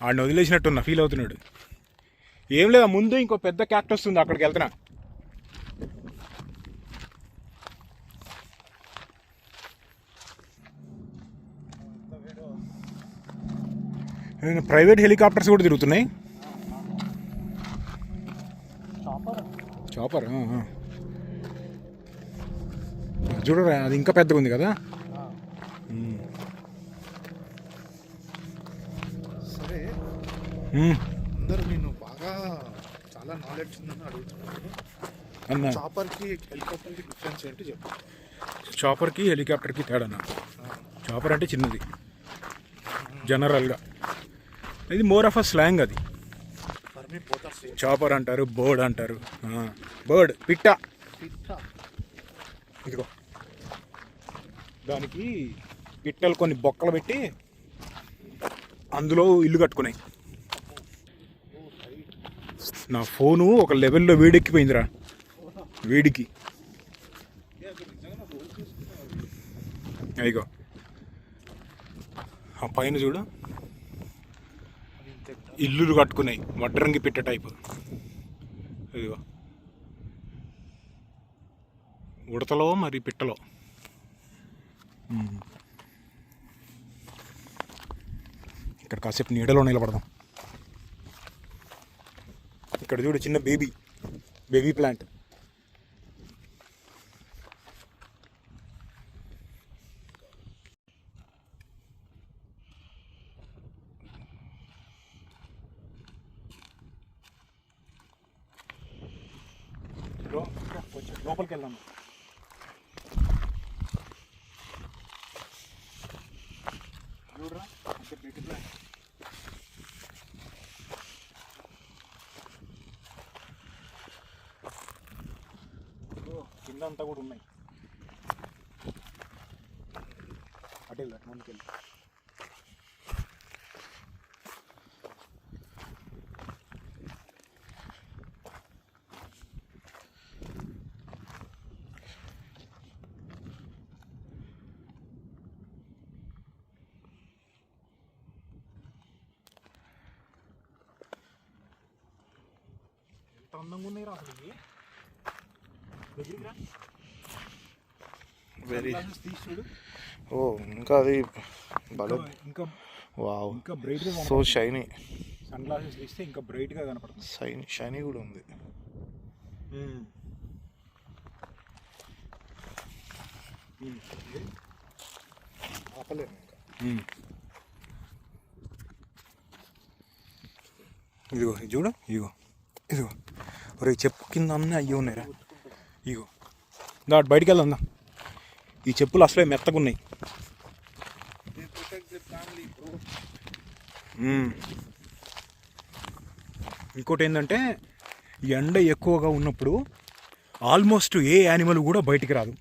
ఆడిని వదిలేసినట్టున్నా, ఫీల్ అవుతున్నాడు. ఏం లేదా, ముందు ఇంకో పెద్ద క్యాక్టస్ ఉంది, అక్కడికి వెళ్తున్నా. ప్రైవేట్ హెలికాప్టర్స్ కూడా తిరుగుతున్నాయి. చాపర్ చూడరా, అది ఇంకా పెద్దగా ఉంది కదా. సరే, అందరూ నేను బాగా చాలా నాలెడ్జ్ ఉందని అడుగుతున్నాను. అన్న, చాపర్కి హెలికాప్టర్కి డిఫరెన్స్ ఏంటి చెప్పు. చాపర్కి హెలికాప్టర్కి తేడా అన్న. చాపర్ అంటే చిన్నది జనరల్గా, ఇది మోర్ ఆఫ్ అ స్లాంగ్. అది చాపర్ అంటారు, బర్డ్ అంటారు. బర్డ్ పిట్ట. ఇదిగో దానికి పిట్టలు కొన్ని బొక్కలు పెట్టి అందులో ఇల్లు కట్టుకున్నాయి. నా ఫోను ఒక లెవెల్లో వేడెక్కిపోయిందిరా, వేడికి. అయ్యో ఆ పైన చూడు, ఇల్లులు కట్టుకున్నాయి, వడ్రంగి పిట్ట టైపు. ఇదిగో ఉడతలో మరి పిట్టలో. ఇక్కడ కాసేపు నీడలో నిలబడదాం. ఇక్కడ చూడు, చిన్న బేబీ ప్లాంట్. లోపలికి వెళ్దాం. చూడరా, బేబీ ప్లాంట్. కింద అంతా కూడా ఉన్నాయి. అటు వెళ్దా, ముందుకెళ్ళి. ఎంత అందంగా ఉన్నాయి రా అసలు. వెరీ ఓ, ఇంకా అది ఇంకా వావ్, ఇంకా బ్రైట్గా సో షైనీ. సన్ గ్లాసెస్ తీస్తే ఇంకా బ్రైట్గా కనపడుతుంది. షైనీ కూడా ఉంది. ఆపలేము ఇంకా. ఇదిగో చూడు, ఇదిగో ఒరే, చెప్పు కింద అన్నీ అయ్యి ఉన్నాయిరా. ఇగో దాట్ బయటికి వెళ్దా. ఈ చెప్పులు అసలే మెత్తగా ఉన్నాయి. ఇంకోటి ఏంటంటే, ఎండ ఎక్కువగా ఉన్నప్పుడు ఆల్మోస్ట్ ఏ యానిమల్ కూడా బయటికి రాదు.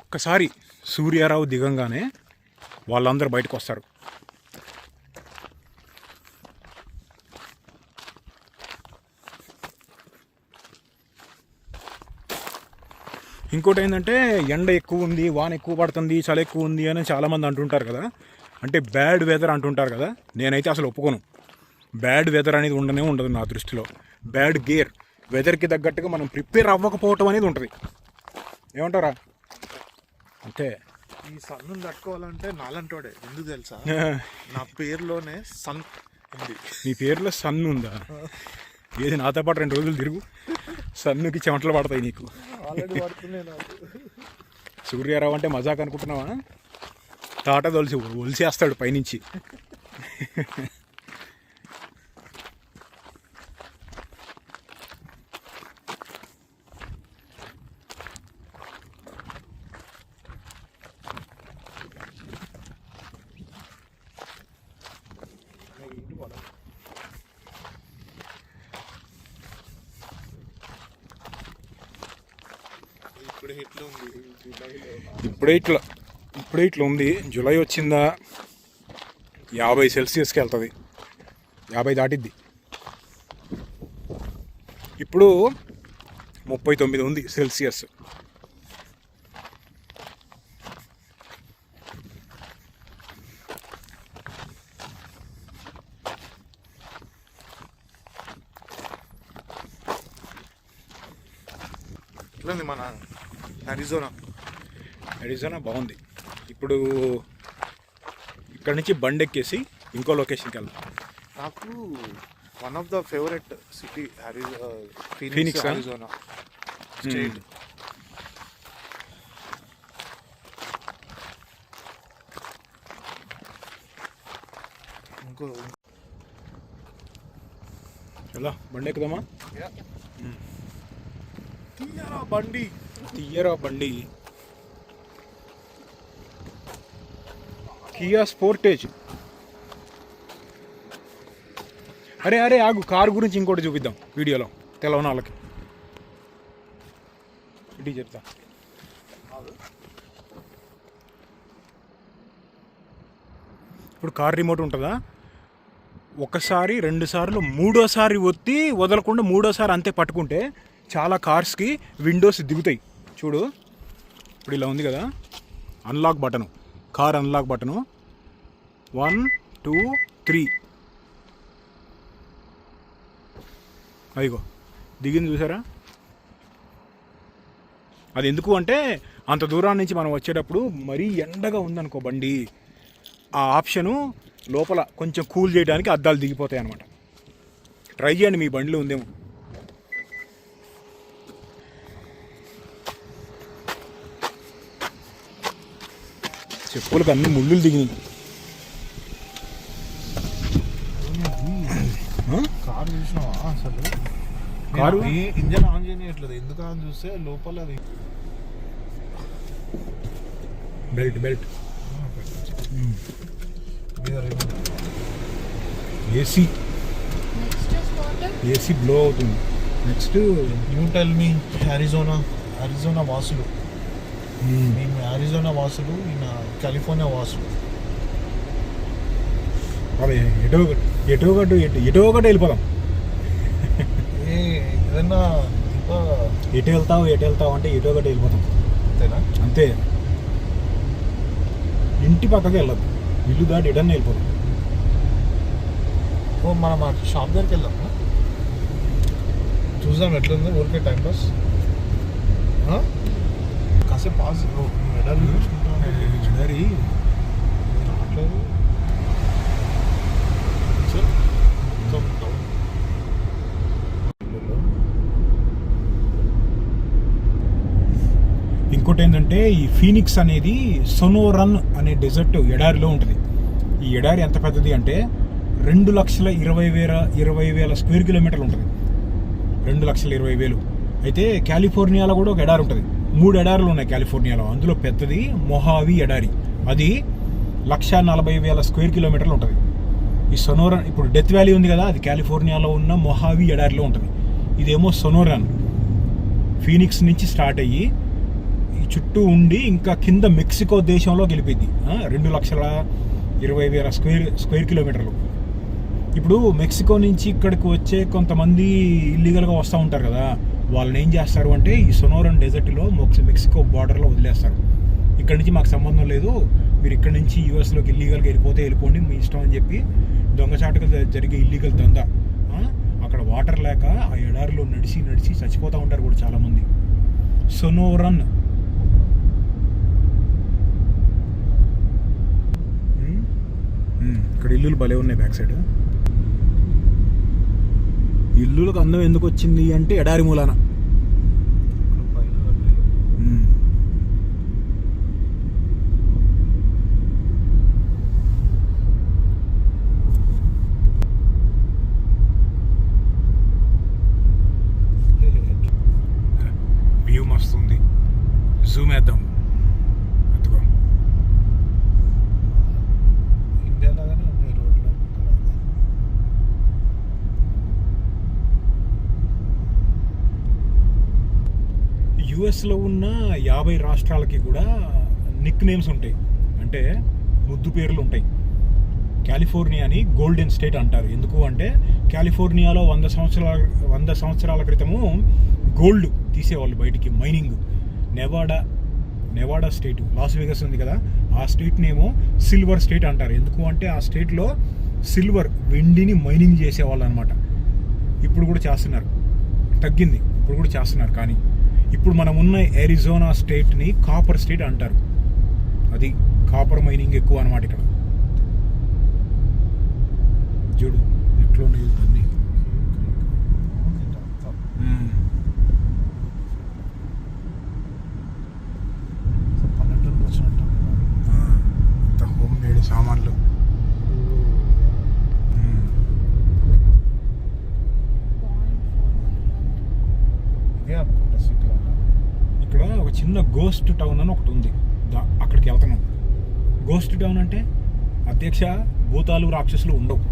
ఒక్కసారి సూర్యారావు దిగంగానే వాళ్ళందరూ బయటకు వస్తారు. ఇంకోటి ఏంటంటే, ఎండ ఎక్కువ ఉంది, వాన ఎక్కువ పడుతుంది, చలి ఎక్కువ ఉంది అని చాలామంది అంటుంటారు కదా. అంటే బ్యాడ్ వెదర్ అంటుంటారు కదా. నేనైతే అసలు ఒప్పుకోను. బ్యాడ్ వెదర్ అనేది ఉండదు నా దృష్టిలో. బ్యాడ్ గేర్, వెదర్కి తగ్గట్టుగా మనం ప్రిపేర్ అవ్వకపోవటం అనేది ఉంటుంది. ఏమంటారా? అంటే ఈ సన్ను తట్టుకోవాలంటే నాలంటోడే. ఎందుకు తెలుసా, నా పేరులోనే సన్ ఉంది. నీ పేరులో సన్ ఉందా? ఏది నాతో పాటు 2 రోజులు తిరుగు, సన్నుకి చెమటలు పడతాయి నీకు. ఆల్రెడీ పడుతున్నాయి నాకు. సూర్యారావు అంటే మజాక్ అనుకుంటున్నావా? తాట ఒలిసేస్తాడు పైనుంచి. ఇప్పుడే ఇట్లా ఉంది. జూలై వచ్చిందా 50 సెల్సియస్కి వెళ్తుంది, 50 దాటిద్ది. ఇప్పుడు 39 ఉంది సెల్సియస్. ఇట్లా మన అరిజోనా బాగుంది. ఇప్పుడు ఇక్కడ నుంచి బండి ఎక్కేసి ఇంకో లొకేషన్కి వెళ్దాం. నాకు one of the favourite city Phoenix, huh? Arizona state. ఇంకో ఎలా బండి ఎక్కుదామా? తీయరా బండి. తీయరా బండి. కియా స్పోర్టేజ్. అరే అరే ఆగు, కారు గురించి ఇంకోటి చూపిద్దాం వీడియోలో తెలవని వాళ్ళకి. ఇటీ చెప్తా. ఇప్పుడు కార్ రిమోట్ ఉంటుందా, ఒకసారి 2 సార్లు, మూడోసారి ఒత్తి వదలకుండా మూడోసారి అంతే పట్టుకుంటే చాలా కార్స్కి విండోస్ దిగుతాయి. చూడు ఇప్పుడు ఇలా ఉంది కదా, unlock button, car unlock button 1 2 3 అదిగో దిగింది చూసారా. అది ఎందుకు అంటే అంత దూరాన్ని నుంచి మనం వచ్చేటప్పుడు మరీ ఎండగా ఉందనుకో బండి, ఆ ఆప్షను లోపల కొంచెం కూల్ చేయడానికి అద్దాలు దిగిపోతాయి అన్నమాట. ట్రై చేయండి, మీ బండిలో ఉందేమో. చెప్పులకు అన్ని ముళ్ళులు దిగినాయి. కారు చూసినావా అసలు? కారు ఇంజన్ ఆన్ చేయట్లేదు, ఎందుకు ఆన్ చూస్తే లోపల అది belt belt AC AC blow అవుతుంది. Next you tell me. Arizona వాసులు, మేము అరిజోనా వాసులు, ఈయన కాలిఫోర్నియా వాసులు. అదే ఎటో ఒకటి వెళ్ళిపోదాం. ఏదన్నా ఎటు వెళ్తావు అంటే ఎటో ఒకటి వెళ్ళిపోతాం అంతేనా? అంతే. ఇంటి పక్కకి వెళ్ళదు, ఇల్లు దాటి ఎటన్నా వెళ్ళిపోతాం. ఓ మనం ఆ షాప్ దగ్గరికి వెళ్దాం, చూద్దాం ఎట్లుందో. ఊరికే టైం పాస్. కాసేపు పాస్ మెడల్ చూడారి రావట్లేదు. ఇంకోటి ఏంటంటే ఈ ఫీనిక్స్ అనేది సొనోరన్ అనే డెజర్ట్ ఎడారిలో ఉంటుంది. ఈ ఎడారి ఎంత పెద్దది అంటే 2,20,000 స్క్వేర్ కిలోమీటర్లు ఉంటుంది. 2,20,000. అయితే కాలిఫోర్నియాలో కూడా ఒక ఎడారి ఉంటుంది. 3 ఎడారులు ఉన్నాయి కాలిఫోర్నియాలో. అందులో పెద్దది మొహావి ఎడారి, అది 1,40,000 స్క్వేర్ కిలోమీటర్లు ఉంటుంది. ఈ సొనోరన్, ఇప్పుడు డెత్ వ్యాలీ ఉంది కదా, అది కాలిఫోర్నియాలో ఉన్న మొహావి ఎడారిలో ఉంటుంది. ఇదేమో సొనోరన్. ఫీనిక్స్ నుంచి స్టార్ట్ అయ్యి ఈ చుట్టూ ఉండి ఇంకా కింద మెక్సికో దేశంలో గెలిపింది. 2,20,000 స్క్వేర్ కిలోమీటర్లు. ఇప్పుడు మెక్సికో నుంచి ఇక్కడికి వచ్చే కొంతమంది ఇల్లీగల్గా వస్తూ ఉంటారు కదా, వాళ్ళని ఏం చేస్తారు అంటే ఈ సొనోరన్ డెజర్ట్లో మెక్సికో బార్డర్లో వదిలేస్తారు. ఇక్కడ నుంచి మాకు సంబంధం లేదు, మీరు ఇక్కడ నుంచి యూఎస్లోకి ఇల్లీగల్గా వెళ్ళిపోండి, మీ ఇష్టం అని చెప్పి దొంగచాటుగా జరిగే ఇల్లీగల్ దందా. అక్కడ వాటర్ లేక ఆ ఎడారిలో నడిచి చచ్చిపోతూ ఉంటారు కూడా చాలామంది. సొనోరన్. ఇక్కడ ఇల్లులు భలే ఉన్నాయి బ్యాక్ సైడ్. ఇల్లులకు అందం ఎందుకు వచ్చింది అంటే ఎడారి మూలాన. వ్యూ మస్తుంది, జూమ్ వేద్దాం. ఇండియా లాగానే ఉన్నాయి రోడ్లు. యుఎస్లో ఉన్న 50 రాష్ట్రాలకి కూడా నిక్ నేమ్స్ ఉంటాయి, అంటే ముద్దు పేర్లు ఉంటాయి. కాలిఫోర్నియాని గోల్డెన్ స్టేట్ అంటారు. ఎందుకు అంటే కాలిఫోర్నియాలో 100 సంవత్సరాల క్రితము గోల్డ్ తీసేవాళ్ళు బయటికి, mining. Nevada state, loss Vegas ఉంది కదా, ఆ స్టేట్నేమో సిల్వర్ స్టేట్ అంటారు. ఎందుకు అంటే ఆ స్టేట్లో సిల్వర్, వెండిని మైనింగ్ చేసేవాళ్ళు అనమాట. ఇప్పుడు కూడా చేస్తున్నారు, తగ్గింది, ఇప్పుడు కూడా చేస్తున్నారు. కానీ ఇప్పుడు మనం ఉన్న అరిజోనా స్టేట్ని కాపర్ స్టేట్ అంటారు. అది కాపర్ మైనింగ్ ఎక్కువ అనమాట ఇక్కడ. చూడు చిన్న గోస్ట్ టౌన్ అని ఒకటి ఉంది, అక్కడికి వెళ్తున్నాం. గోస్ట్ టౌన్ అంటే అధ్యక్ష భూతాలు రాక్షసులు ఉండవు.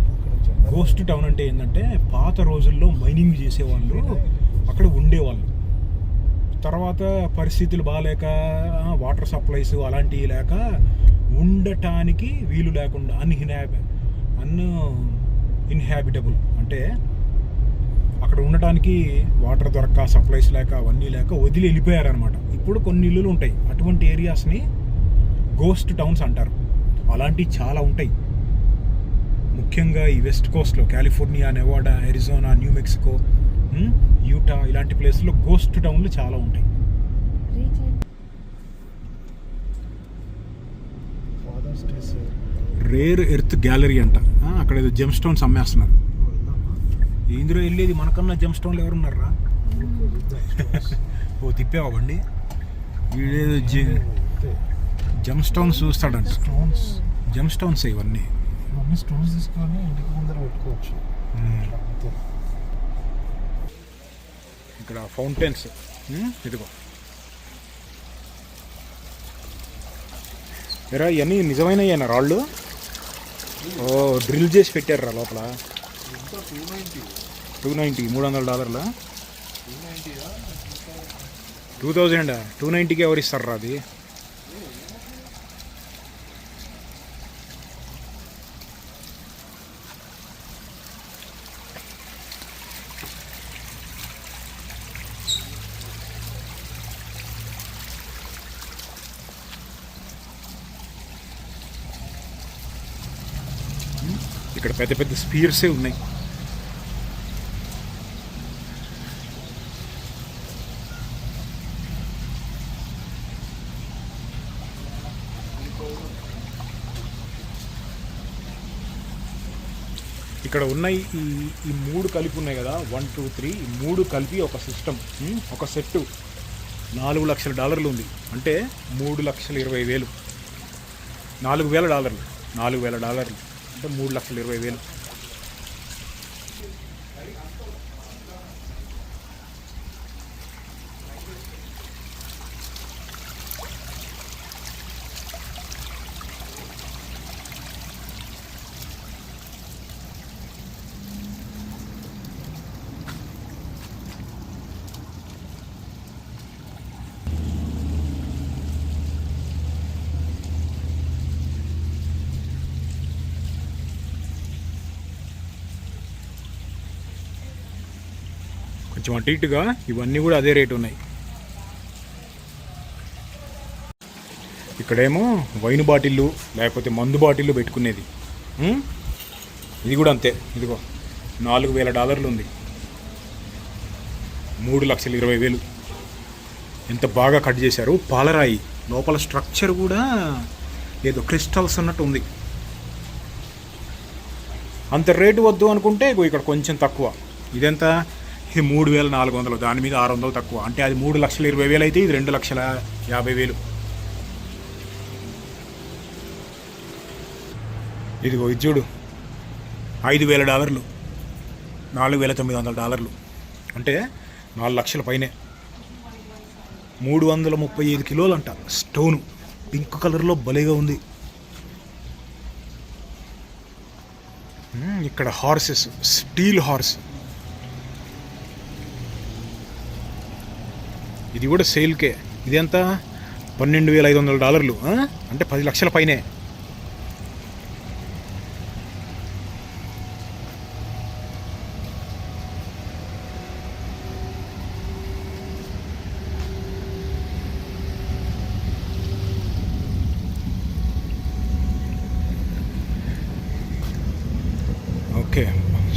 గోస్ట్ టౌన్ అంటే ఏంటంటే పాత రోజుల్లో మైనింగ్ చేసేవాళ్ళు అక్కడ ఉండేవాళ్ళు. తర్వాత పరిస్థితులు బాగాలేక వాటర్ సప్లైస్ అలాంటివి లేక ఉండటానికి వీలు లేకుండా ఇన్హాబిటబుల్ అంటే అక్కడ ఉండటానికి వాటర్ దొరక్క సప్లైస్ లేక అవన్నీ లేక వదిలి వెళ్ళిపోయారనమాట. ఇప్పుడు కొన్ని ఇల్లులు ఉంటాయి, అటువంటి ఏరియాస్ని గోస్ట్ టౌన్స్ అంటారు. అలాంటివి చాలా ఉంటాయి, ముఖ్యంగా ఈ వెస్ట్ కోస్ట్లో California, Nevada, Arizona, New Mexico, Utah ఇలాంటి ప్లేస్లో గోస్ట్ టౌన్లు చాలా ఉంటాయి. రేర్ ఎర్త్ గ్యాలరీ అంట, అక్కడ ఏదో జెమ్ స్టోన్స్ అమ్మేస్తున్నారు. ఇందులో వెళ్ళేది మనకన్నా జెమ్ స్టోన్లు ఎవరున్నారా? ఓ తిప్పావా బండి, వీడేదో జెమ్ స్టోన్స్ చూస్తాడంట. జెమ్ స్టోన్స్ ఇవన్నీ స్టోన్స్ తీసుకొని ఇంటికి ముందర పెట్టుకోవచ్చు. ఇక్కడ ఫౌంటైన్స్, ఇదిగో ఎరా ఇవన్నీ నిజమైనయేనా రాళ్ళు? ఓ డ్రిల్ చేసి పెట్టారా లోపల. $290 $300 $2000 $290కి ఎవరు ఇస్తారా అది? ఇక్కడ పెద్ద పెద్ద స్పీర్సే ఉన్నాయి. ఇక్కడ ఉన్నాయి ఈ 3 కలిపి ఉన్నాయి కదా, 1 2 3 ఈ 3 కలిపి ఒక సిస్టమ్, ఒక సెట్టు $4 లక్షల ఉంది. అంటే $3,20,000, $4,000 $4,000 అంటే $3,20,000. కొంచెం అటు ఇటుగా ఇవన్నీ కూడా అదే రేటు ఉన్నాయి. ఇక్కడేమో వైన్ బాటిళ్ళు లేకపోతే మందు బాటిళ్ళు పెట్టుకునేది, ఇది కూడా అంతే. ఇదిగో $4,000 ఉంది, $3,20,000. ఎంత బాగా కట్ చేశారు. పాలరాయి లోపల స్ట్రక్చర్ కూడా ఏదో క్రిస్టల్స్ అన్నట్టు ఉంది. అంత రేటు వద్దు అనుకుంటే ఇక్కడ కొంచెం తక్కువ. ఇదెంత? ఇది 3,400, దాని మీద 600 తక్కువ. అంటే అది 3,20,000 అయితే ఇది 2,50,000. ఇదిగో ఇది చూడు, $5,000, $4,900. అంటే 4 లక్షల పైనే. 335 కిలోలు అంట స్టోను, పింక్ కలర్లో భలేగా ఉంది. ఇక్కడ హార్సెస్, స్టీల్ హార్స్, ఇది కూడా సేల్కే. ఇది ఎంత? $12,500, అంటే 10 లక్షల పైనే. ఓకే,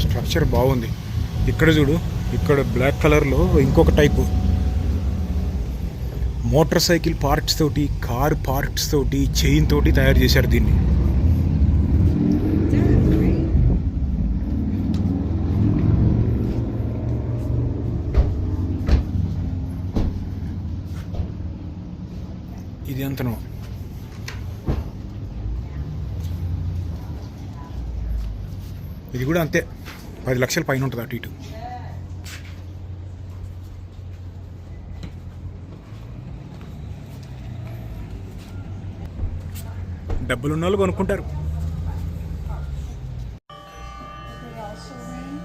స్ట్రక్చర్ బాగుంది. ఇక్కడ చూడు, ఇక్కడ బ్లాక్ కలర్లో ఇంకొక టైపు మోటార్ సైకిల్ పార్ట్స్ తోటి, కార్ పార్ట్స్ తోటి, చైన్ తోటి తయారు చేశారు దీన్ని. ఇది ఎంతనో? ఇది కూడా అంతే, 10 లక్షల పైన ఉంటుంది అటు ఇటు. డబ్బులున్న వాళ్ళు కొనుక్కుంటారు. They also ring.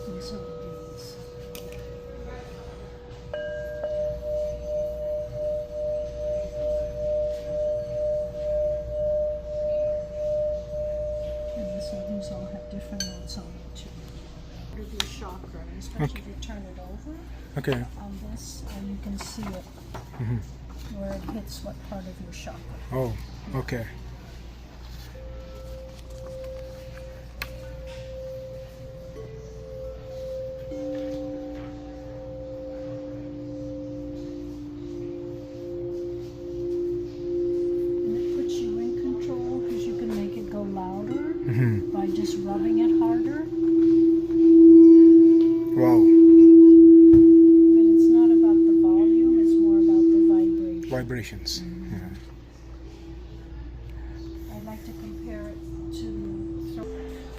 These are these. And these all have different notes on them too. Part of your chakra, and especially if you turn it over okay. on this, and you can see it where it hits what part of your chakra. Oh okay. And it puts you in control because you can make it go louder by just rubbing it harder. Wow. But it's not about the volume, it's more about the vibration. Vibrations. I like to compare it to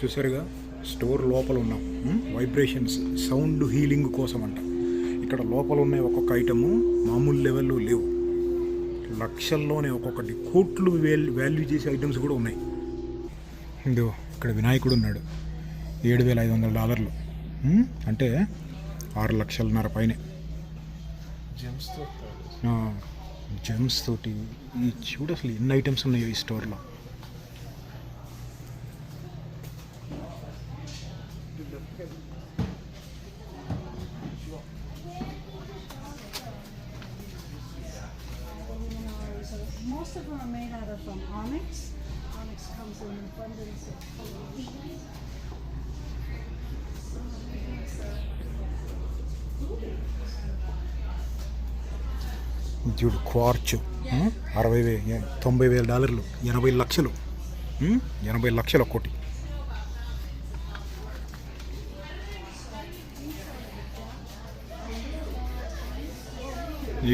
చూసారుగా, store లోపల ఉన్నాం. Vibrations, sound healing కోసం అంట. ఇక్కడ లోపల ఉన్న ఒక్కొక్క item మామూలు లెవెల్లో లేవు, లక్షల్లోనే ఒక్కొక్కటి కోట్లు వాల్యూ చేసే ఐటమ్స్ కూడా ఉన్నాయి. ఇదో ఇక్కడ వినాయకుడు ఉన్నాడు, $7,500. అంటే 6,00,000 పైనే. జెమ్స్ తోటి ఈ చూడు అసలు ఎన్ని ఐటమ్స్ ఉన్నాయో ఈ స్టోర్లో. most of them are made out of onyx. Onyx comes in abundance of colors. చూడు క్వార్చ్ $90,000, 80 లక్షలు, 80 లక్షలు ఒక్కోటి.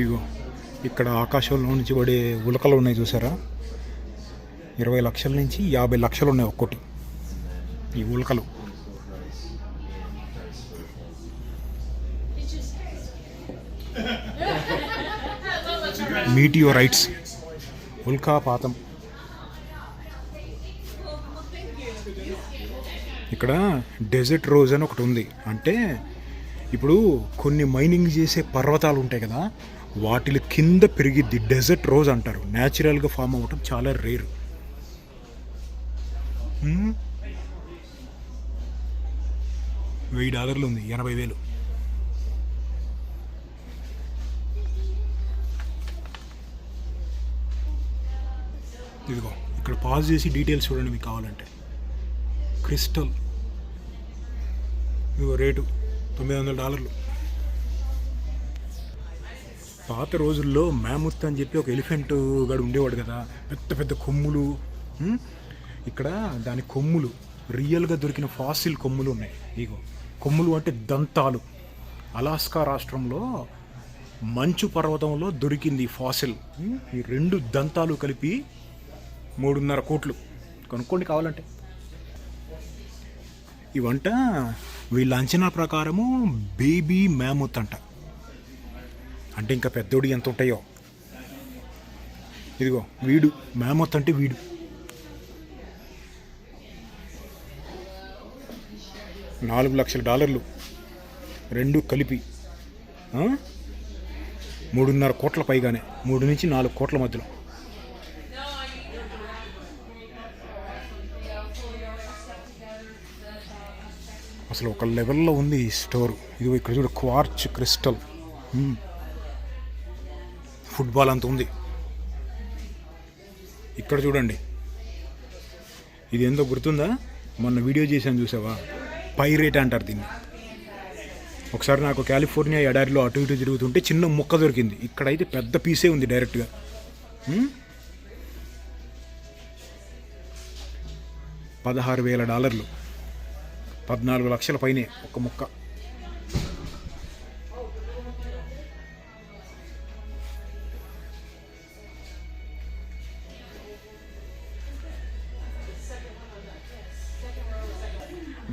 ఇగో ఇక్కడ ఆకాశంలో నుంచి పడే ఉలకలు ఉన్నాయి చూసారా, 20 లక్షల నుంచి 50 లక్షలు ఉన్నాయి ఒక్కోటి ఈ ఉలకలు. మీటియోరైట్స్, ఉల్కాపాతం. ఇక్కడ డెజర్ట్ రోజ్ అని ఒకటి ఉంది. అంటే ఇప్పుడు కొన్ని మైనింగ్ చేసే పర్వతాలు ఉంటాయి కదా, వాటిల కింద పెరిగిద్ది, డెజర్ట్ రోజ్ అంటారు. న్యాచురల్గా ఫామ్ అవ్వటం చాలా రేరు. $1000 ఉంది, 80,000. ఇదిగో ఇక్కడ పాజ్ చేసి డీటెయిల్స్ చూడండి మీకు కావాలంటే. క్రిస్టల్ ఇదిగో రేటు $900. పాత రోజుల్లో మ్యాముత్ అని చెప్పి ఒక ఎలిఫెంట్ గడు ఉండేవాడు కదా, పెద్ద పెద్ద కొమ్ములు. ఇక్కడ దాని కొమ్ములు రియల్గా దొరికిన ఫాసిల్ కొమ్ములు ఉన్నాయి. ఇగో కొమ్ములు అంటే దంతాలు. అలాస్కా రాష్ట్రంలో మంచు పర్వతంలో దొరికింది ఈ ఫాసిల్. ఈ 2 దంతాలు కలిపి 3.5 కోట్లు. కొనుక్కోండి కావాలంటే. ఇవంట వీళ్ళ అంచనా ప్రకారము బేబీ మ్యాముత్ అంట. అంటే ఇంకా పెద్దోడు ఎంత ఉంటాయో. ఇదిగో వీడు మ్యాముత్ అంటే వీడు. $4 లక్షల 2 కలిపి 3.5 కోట్ల పైగానే, 3 నుంచి 4 కోట్ల మధ్యలో. అసలు ఒక లెవెల్లో ఉంది ఈ స్టోర్. ఇది ఇక్కడ చూడు, క్వార్చ్ క్రిస్టల్, ఫుట్బాల్ అంత ఉంది. ఇక్కడ చూడండి, ఇది ఏందో గుర్తుందా, మొన్న వీడియో చేశాను చూసావా, పైరేట్ అంటారు దీన్ని. ఒకసారి నాకు కాలిఫోర్నియా ఎడారిలో అటు ఇటు తిరుగుతుంటే చిన్న ముక్క దొరికింది. ఇక్కడైతే పెద్ద పీసే ఉంది డైరెక్ట్గా. $16,000, 14 లక్షల పైనే ఒక ముక్క.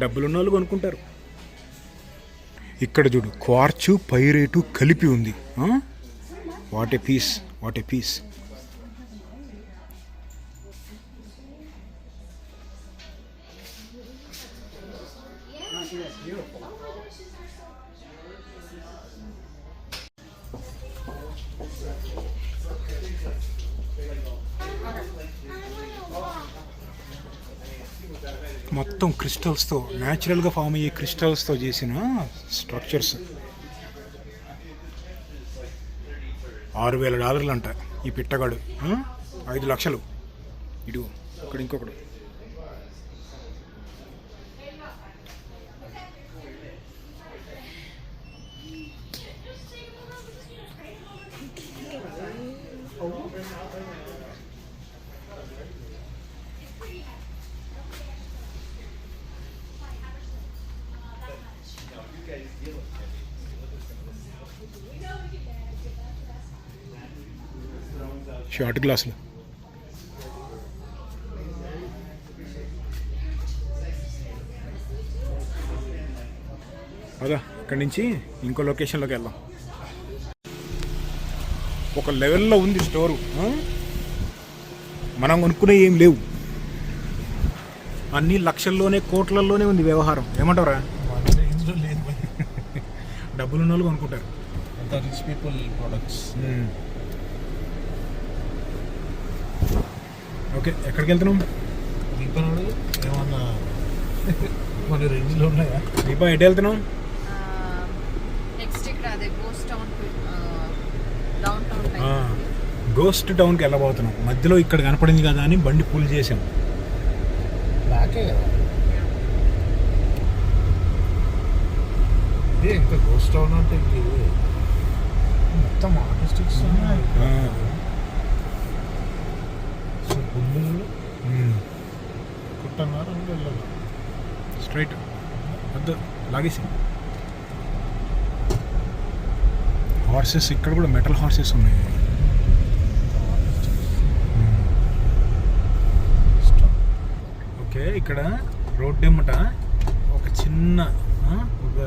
డబ్బులున్న వాళ్ళు కొనుక్కుంటారు. ఇక్కడ చూడు, క్వార్చు పైరేటు కలిపి ఉంది. What a piece, what a piece. మొత్తం క్రిస్టల్స్తో, న్యాచురల్గా ఫామ్ అయ్యే క్రిస్టల్స్తో చేసిన స్ట్రక్చర్స్. $6,000 అంట ఈ పిట్టగాడు. 5 లక్షలు. ఇటు ఇక్కడ ఇంకొకడు. షార్ట్ గ్లాసులు. అదా ఇక్కడి నుంచి ఇంకో లొకేషన్లోకి వెళ్దాం. ఒక లెవెల్లో ఉంది స్టోరు. మనం కొనుక్కునే ఏం లేవు, అన్నీ లక్షల్లోనే కోట్లల్లోనే ఉంది వ్యవహారం. ఏమంటారా? డబ్బులు ఉన్న వాళ్ళు కొనుక్కుంటారు. Rich people products. ఓకే, ఎక్కడికి వెళ్తున్నాం? దీపావళి ఏమన్నా మన రేంజ్లో ఉన్నాయా? దీపా ఎటు వెళ్తున్నాం? నెక్స్ట్ ఇక్కడ అదే గోస్ట్ టౌన్కి వెళ్ళబోతున్నాం. మధ్యలో ఇక్కడ కనపడింది కదా అని బండి పుల్ చేసాం. నాకే కదా ఇదే ఇంకా గోస్ట్ టౌన్ అంటే మొత్తం ఆర్టిస్టిక్స్ కుట్టన్నారు వెళ్ళాలి స్ట్రైట్ వద్దు లాగేసి. హార్సెస్ ఇక్కడ కూడా మెటల్ హార్సెస్ ఉన్నాయి. ఓకే, ఇక్కడ రోడ్ ఎమ్మట ఒక చిన్న ఒక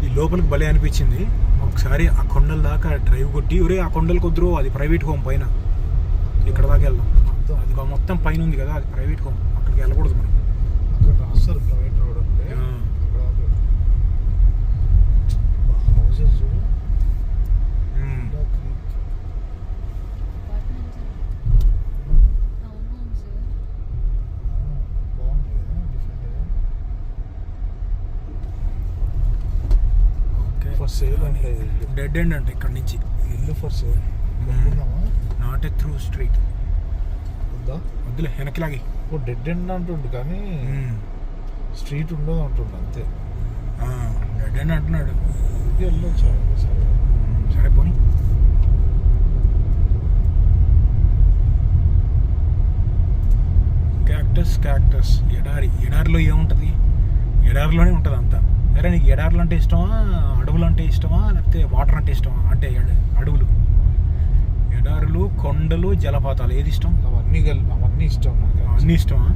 ఈ లోపలికి భలే అనిపించింది. ఒకసారి ఆ కొండల దాకా డ్రైవ్ కొట్టి, ఒరే ఆ కొండలకు వద్దురు, అది ప్రైవేట్ హోమ్ పైన, ఇక్కడ దాకా వెళ్దాం. అది మొత్తం పైన ఉంది కదా, అది ప్రైవేట్ హోమ్, అక్కడికి వెళ్ళకూడదు మనం. అక్కడ రాస్తారు ప్రైవేట్ రోడ్ అంటే. హౌసెస్ ఫర్ సేల్ అంటే డెడ్ ఎండ్ అంటే ఇక్కడ నుంచి ఇల్లు for sale. Not a through street. వద్దా? వద్దులే, వెనక్కి లాగి. ఓ డెడ్ ఎండ్ అంటుండు కానీ స్ట్రీట్ ఉండదు అంటుండు అంతే. డెడ్ ఎండ్ అంటున్నాడు. ఇది వెళ్ళొచ్చు సరే. సరే పోనీ. క్యాక్టస్ ఎడారిలో ఏముంటుంది? ఎడారిలోనే ఉంటుంది అంతా. అరే నీకు ఎడారులు అంటే ఇష్టమా, అడవులు అంటే ఇష్టమా, లేకపోతే వాటర్ అంటే ఇష్టమా? అంటే అడవులు, ఎడారులు, కొండలు, జలపాతాలు ఏది ఇష్టం? అవన్నీ ఇష్టం నాకు. అన్నీ ఇష్టమా?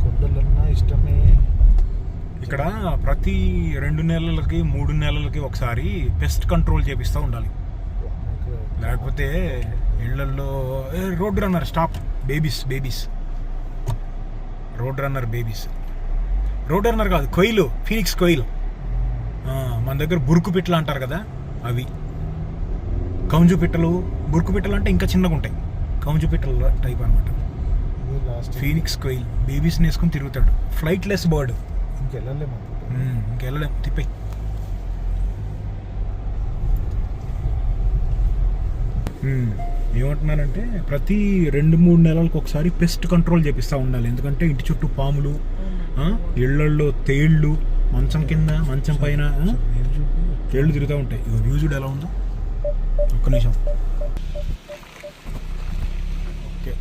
కొండలన్నా ఇష్టమే. ఇక్కడ ప్రతి 2 నెలలకి 3 నెలలకి ఒకసారి పెస్ట్ కంట్రోల్ చేపిస్తూ ఉండాలి. లేకపోతే ఇళ్లల్లో road runner stop babies road runner కాదు, కొయిలు, ఫీనిక్స్ కొయిల్. మన దగ్గర బురుకు పిట్టలు అంటారు కదా, అవి కౌంజు పిట్టలు. బురుకు పిట్టలు అంటే ఇంకా చిన్నగా ఉంటాయి, కౌంజు పిట్టల టైప్ అనమాట. ఫీనిక్స్ కొయిల్ బేబీస్ని వేసుకుని తిరుగుతాడు. Flightless bird. ఇంకెళ్ళలేము, తిప్పే. ఏమంటున్నానంటే ప్రతి 2-3 నెలలకు ఒకసారి పెస్ట్ కంట్రోల్ చేపిస్తూ ఉండాలి. ఎందుకంటే ఇంటి చుట్టూ పాములు, ఇళ్లల్లో తేళ్ళు, మంచం కింద, మంచం పైన తేళ్ళు తిరుగుతూ ఉంటాయి. వ్యూ చూడు ఎలా ఉందో. ఒక్క నిమిషం. ఓకే,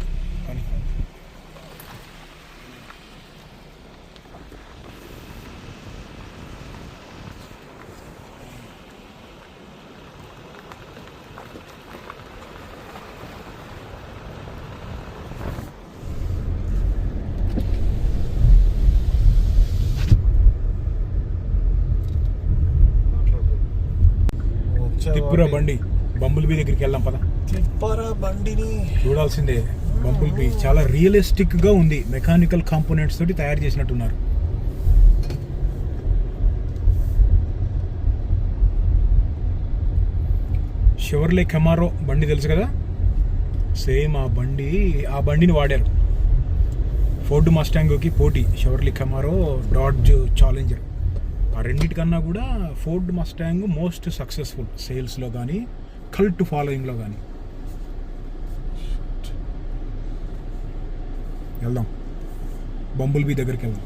తిప్పురా బండి బంబుల్ బీ దగ్గరికి వెళ్దాం పద. తిప్పరా బండిని. చూడాల్సిందే బంబుల్ బీ చాలా రియలిస్టిక్ గా ఉంది. మెకానికల్ కాంపోనెంట్స్ తోటి తయారు చేసినట్టున్నారు. షెవర్లే కెమారో బండి తెలుసు కదా, సేమ్ ఆ బండిని వాడారు ఫోర్డ్ మస్టాంగ్కి పోటీ. షెవర్లే కెమారో, డాడ్జ్ ఛాలెంజర్, ఆ రెండింటికన్నా కూడా ఫోర్డ్ మస్టాంగ్ మోస్ట్ సక్సెస్ఫుల్ సేల్స్లో కానీ కల్ట్ ఫాలోయింగ్లో కానీ. వెళ్దాం బంబుల్ బీ దగ్గరికి వెళ్దాం.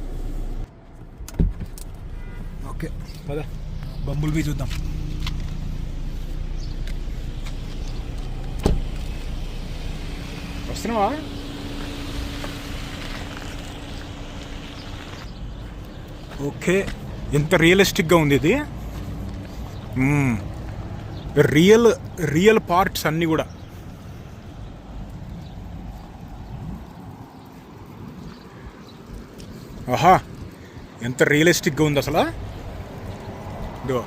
ఓకే పద బంబుల్ బీ చూద్దాం. వస్తున్నావా? ఓకే, ఎంత రియలిస్టిక్గా ఉంది ఇది. రియల్ పార్ట్స్ అన్నీ కూడా. ఆహా, ఎంత రియలిస్టిక్గా ఉంది అసలు. ఇదో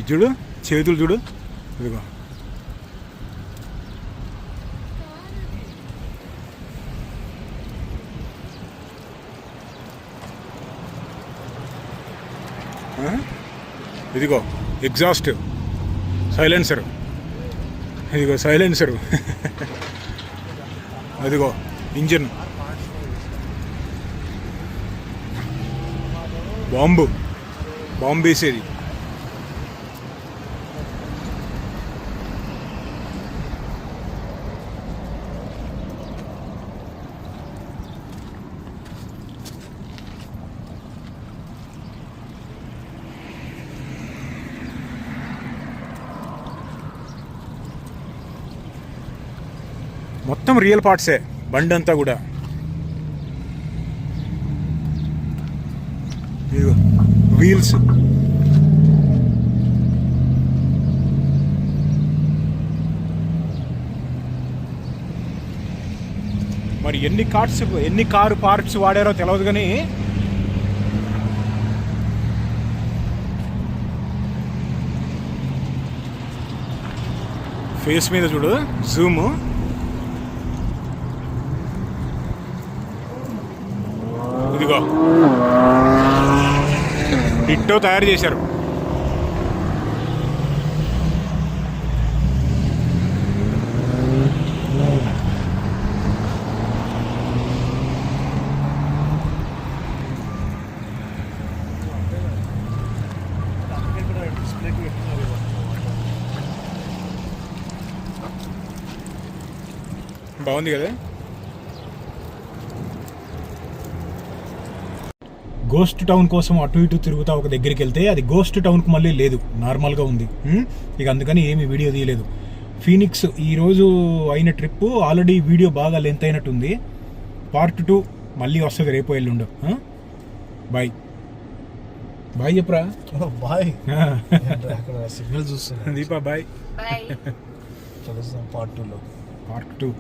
చూడు, చేతులు చూడు, ఇదిగో ఇదిగో ఎగ్జాస్ట్, సైలెన్సరు, ఇదిగో సైలెన్సరు, అదిగో ఇంజిన్, బాంబు వేసేది. మొత్తం రియల్ పార్ట్సే బండి అంతా కూడా. వీల్స్, మరి ఎన్ని కారు పార్ట్స్ వాడారో తెలియదు కానీ ఫేస్ మీద చూడు జూమ్. ఇదిగో డిట్టో తయారు చేశారు. బాగుంది కదా. గోస్ట్ టౌన్ కోసం అటు ఇటు తిరుగుతా ఒక దగ్గరికి వెళ్తే అది గోస్ట్ టౌన్కి మళ్ళీ లేదు, నార్మల్గా ఉంది. ఇక అందుకని ఏమి వీడియో తీయలేదు. ఫీనిక్స్ ఈరోజు అయిన ట్రిప్ ఆల్రెడీ వీడియో బాగా లెంత్ అయినట్టుంది. పార్ట్ 2 మళ్ళీ వస్తుంది రేపు ఎల్లుండు. బాయ్ బాయ్ చెప్పురా. బాయ్. అక్కడ సిగ్నల్ చూస్తున్నా. దీపా బాయ్. బాయ్. కలుద్దాం పార్ట్ 2లో. పార్ట్ 2.